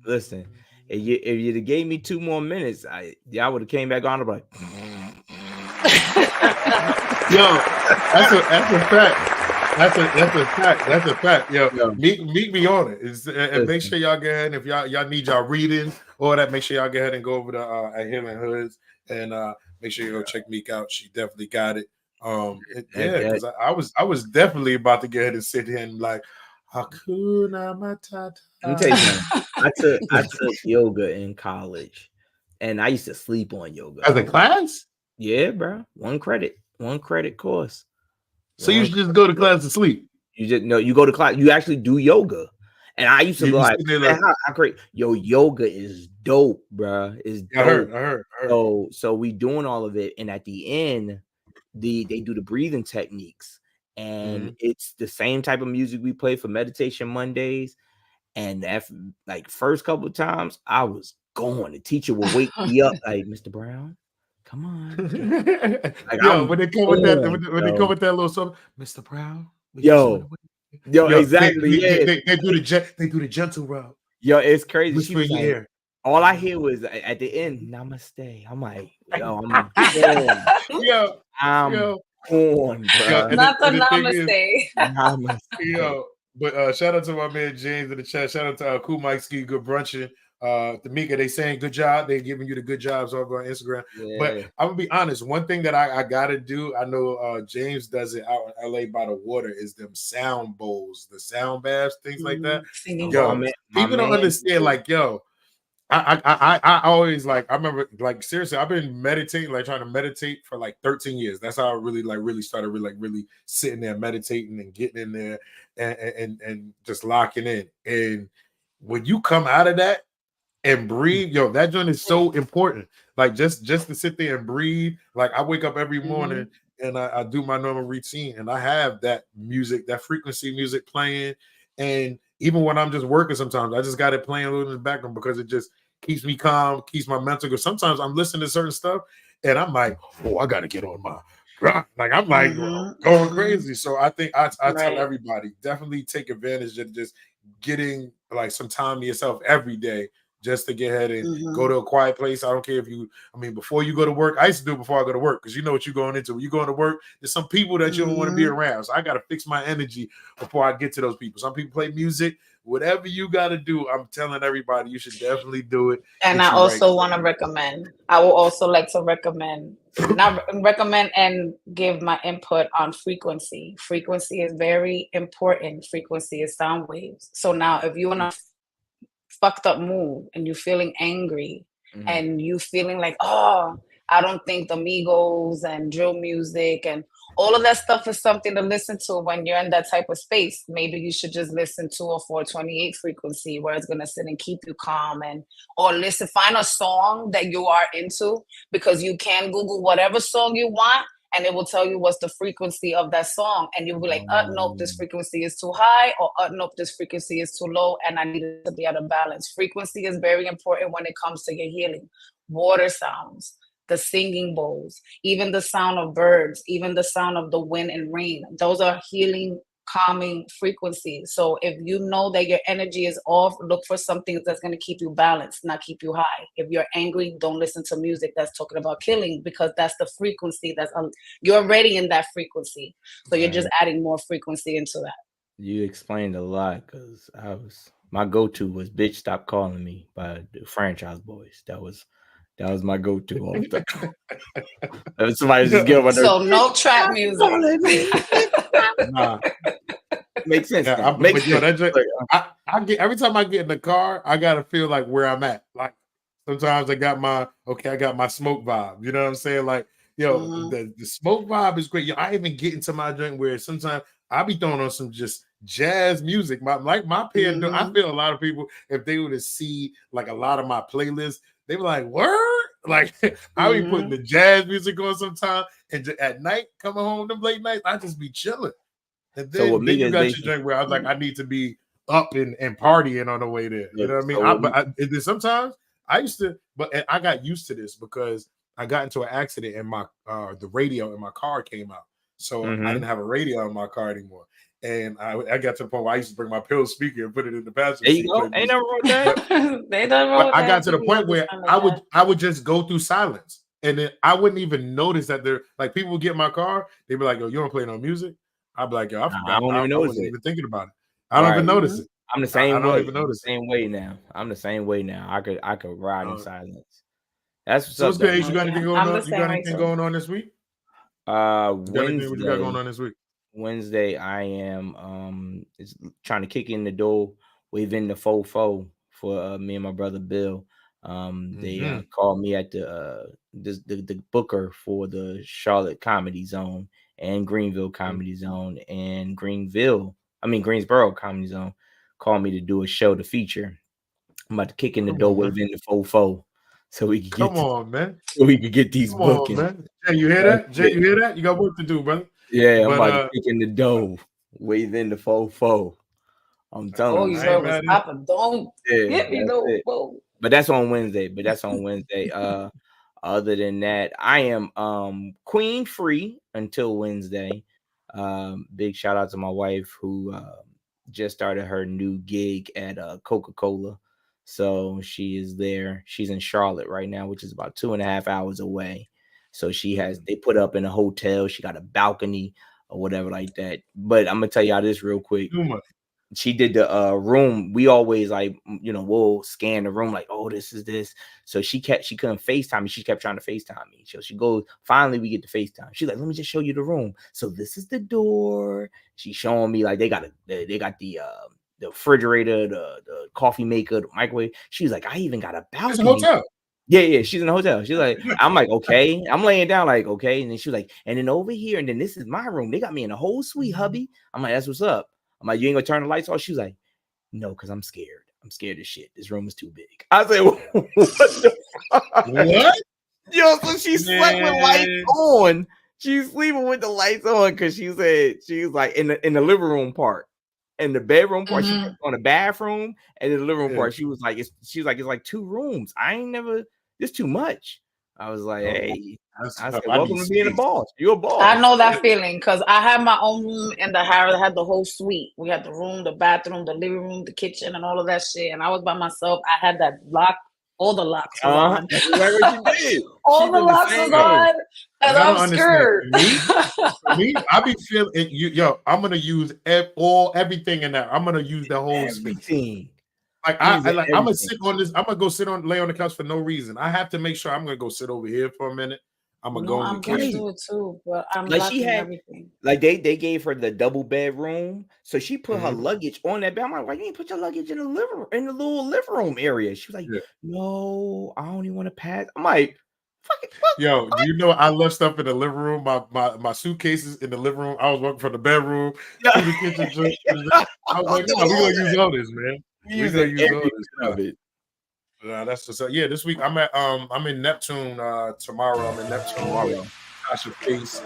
listen. If you'd have gave me 2 more minutes, y'all would have came back on and like, yo, that's a fact. That's a fact. Yo, meet me on it. And make sure y'all go ahead. If y'all need y'all reading or that, make sure y'all go ahead and go over to at Healing Hoods and make sure you go check Meek out. She definitely got it. Because I was definitely about to go ahead and sit here and like Hakuna Matata. Let me tell you something. I took yoga in college, and I used to sleep on yoga. As a class? Yeah, bro. One credit course. So you should just go to class to sleep. You go to class. You actually do yoga, and I used to be like, how great. Yoga is dope, bro. It's dope. I heard. So we doing all of it, and at the end, they do the breathing techniques, and it's the same type of music we play for meditation Mondays. And that like first couple of times, I was going. The teacher would wake me up like, Mr. Brown, come on. Like, when they come with that, when they come with that little something, Mr. Brown, exactly. They do the gentle route. Yo, it's crazy. Whisper in your ear. All I hear was at the end, namaste. I'm like, I'm on, bro. Not the namaste. Namaste. Yo, but shout out to my man James in the chat. Shout out to Cool Mike Ski, Good Brunchin. Tamika, they saying good job. They're giving you the good jobs over on Instagram. Yeah. But I'm gonna be honest. One thing that I gotta do, I know James does it out in LA by the water, is them sound bowls, the sound baths, things like that. People don't understand. Like, I always like. I remember, like, seriously, I've been meditating, like trying to meditate for like 13 years. That's how I really started really sitting there meditating and getting in there and just locking in. And when you come out of that and breathe, that joint is so important. Like just to sit there and breathe. Like I wake up every morning and I do my normal routine, and I have that music, that frequency music playing. And even when I'm just working, sometimes I just got it playing a little in the background because it just keeps me calm, keeps my mental. Because sometimes I'm listening to certain stuff and I'm like, oh, I got to get on my grind. Like I'm like going crazy. So I think I tell everybody, definitely take advantage of just getting like some time to yourself every day, just to get ahead and go to a quiet place. I don't care before you go to work, I used to do it before I go to work because you know what you're going into. When you going to work, there's some people that you don't want to be around. So I got to fix my energy before I get to those people. Some people play music. Whatever you got to do, I'm telling everybody you should definitely do it. And I also want to recommend, I will also like to recommend and give my input on frequency. Frequency is very important. Frequency is sound waves. So now if you're in a fucked up mood and you're feeling angry and you feeling like, oh, I don't think the Migos and drill music and all of that stuff is something to listen to when you're in that type of space. Maybe you should just listen to a 428 frequency where it's going to sit and keep you calm, or find a song that you are into, because you can Google whatever song you want and it will tell you what's the frequency of that song. And you'll be like, nope, this frequency is too high, or nope, this frequency is too low, and I need it to be out of balance. Frequency is very important when it comes to your healing. Water sounds, the singing bowls, even the sound of birds, even the sound of the wind and rain. Those are healing, calming frequencies. So if you know that your energy is off, look for something that's going to keep you balanced, not keep you high. If you're angry, don't listen to music that's talking about killing, because that's the frequency you're already in that frequency. So you're just adding more frequency into that. You explained a lot, because my go-to was "Bitch Stop Calling Me" by the Franchise Boys. That was my go-to all the time. If somebody just get on my nerves. So no trap music. Nah. Makes sense. Yeah, now. but yo, that just, I get every time I get in the car, I gotta feel like where I'm at. Like sometimes I got my smoke vibe. You know what I'm saying? Like, yo, the smoke vibe is great. Yo, I even get into my drink where sometimes I be throwing on some just jazz music. My peer, I feel a lot of people, if they were to see like a lot of my playlists, they were like, "Word!" Like I be putting the jazz music on sometimes, and at night coming home them late nights, I just be chilling. And then, So then you got your drink where I was like, I need to be up and partying on the way there. You know what I mean? Then sometimes I used to, but I got used to this because I got into an accident and my the radio in my car came out, so I didn't have a radio in my car anymore. And I got to the point where I used to bring my pill speaker and put it in the passenger seat. There you go. Ain't no wrong with that. They done wrong with I that. got to the point where I would just go through silence, and then I wouldn't even notice that they're like people would get in my car. They'd be like, "Yo, you don't play no music." I'd be like, "Yo, I forgot. I don't even notice it. Even thinking about it. I don't even notice it. I'm the same way. I don't even notice the same way now. I'm the same way now. I could ride in silence. That's what's so up. Good. You got anything going on? You got anything going on this week? Wednesday. What you got going on this week? Wednesday, I am is trying to kick in the door, waving the fofo for me and my brother Bill. They called me at the booker for the Charlotte Comedy Zone and Greenville Comedy Zone and Greensboro Comedy Zone. Called me to do a show to feature. I'm about to kick in the door, waving the fofo, so we can so we can get these bookings. Man. Jay, you hear that? Jay, you hear that? You got work to do, brother. Yeah, I'm about to kick in the door, waving the fofo. I'm telling you. Don't hit me though. But that's on Wednesday. Other than that, I am queen free until Wednesday. Big shout out to my wife who just started her new gig at Coca-Cola. So she is there. She's in Charlotte right now, which is about 2.5 hours away. So they put up in a hotel. She got a balcony or whatever like that. But I'm gonna tell y'all this real quick. She did the room. We always we'll scan the room like, oh, this is this. So she couldn't FaceTime me. She kept trying to FaceTime me. So she goes, finally we get to FaceTime. She's like, let me just show you the room. So this is the door. She's showing me like they got the refrigerator, the coffee maker, the microwave. She's like, I even got a balcony. It's a hotel. Yeah, she's in the hotel. She's like, I'm like, okay. I'm laying down like, okay. And then she was like, and then over here, and then this is my room. They got me in a whole suite, hubby. I'm like, that's what's up. I'm like, you ain't gonna turn the lights off? She was like, no, because I'm scared. I'm scared as shit. This room is too big. I said, what the fuck? What? Yo, so she slept with lights on. She's sleeping with the lights on because she said she was like in the living room part. In the bedroom part, she on the bathroom, and in the living room part, she was like, it's like 2 rooms. I ain't never, it's too much. I was like, hey, I said, welcome to being a boss. You're a boss. I know that feeling because I had my own room in the house. I had the whole suite. We had the room, the bathroom, the living room, the kitchen, and all of that shit. And I was by myself. I had that lock, all the locks. That's exactly what you did. All the locks was on, and I'm scared. For me, I be feeling yo. I'm gonna use everything in there. I'm gonna use the whole everything. Like I'm gonna sit on this. I'm gonna lay on the couch for no reason. I have to make sure I'm gonna go sit over here for a minute. I'm gonna go in the kitchen. Do it too, but I'm like she had everything. Like they gave her the double bedroom, so she put her luggage on that bed. I'm like, why you ain't put your luggage in the little living room area? She was like, no, I don't even want to pass. I'm like, yo, do you know I left stuff in the living room? My suitcases in the living room. I was working from the bedroom to the kitchen. I was like, no, we're gonna use all this, man. We're gonna use all this of it. That's just this week I'm in Neptune tomorrow. I'm in Neptune tomorrow. Tasha Pace,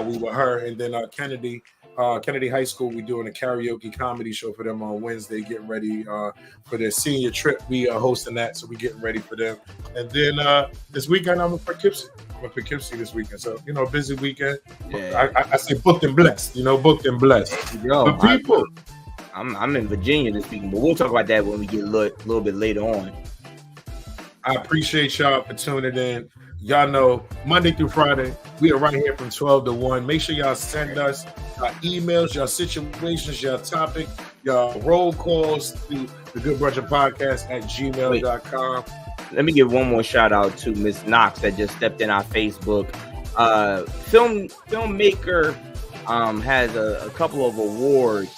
we with her, and then Kennedy High School. We doing a karaoke comedy show for them on Wednesday. Getting ready for their senior trip. We are hosting that, so we getting ready for them. And then this weekend I'm in Poughkeepsie. This weekend, so busy weekend. Yeah. I say booked and blessed. Booked and blessed. Yo, but people, I'm in Virginia this weekend, but we'll talk about that when we get a little bit later on. I appreciate y'all for tuning in. Y'all know Monday through Friday, we are right here from 12 to 1. Make sure y'all send us emails, y'all situations, y'all topic, y'all roll calls to the Good Brunchin Podcast at gmail.com. let me give one more shout out to Miss Knox that just stepped in our Facebook. Filmmaker has a couple of awards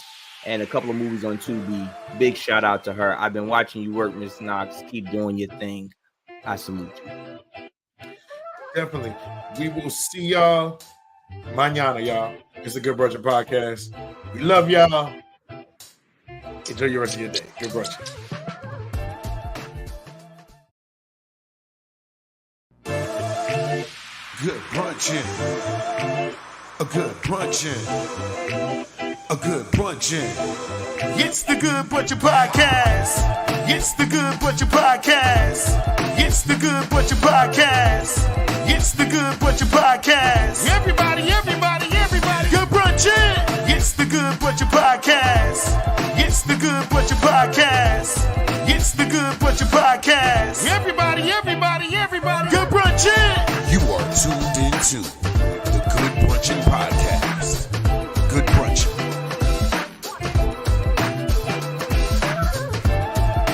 and a couple of movies on Tubi. Big shout out to her. I've been watching you work, Miss Knox. Keep doing your thing. I salute you. Definitely. We will see y'all mañana, y'all. It's the Good Brunchin Podcast. We love y'all. Enjoy your rest of your day. Good brunchin. Good brunchin'. A good brunchin'. A good brunchin'. It's the Good Brunchin Podcast. It's the Good Brunchin Podcast. It's the Good Brunchin Podcast. It's the Good Brunchin Podcast. Everybody, Good Brunchin. It's the Good Brunchin Podcast. It's the Good Brunchin Podcast. It's the Good Brunchin Podcast. Everybody, Good Brunchin. You are tuned into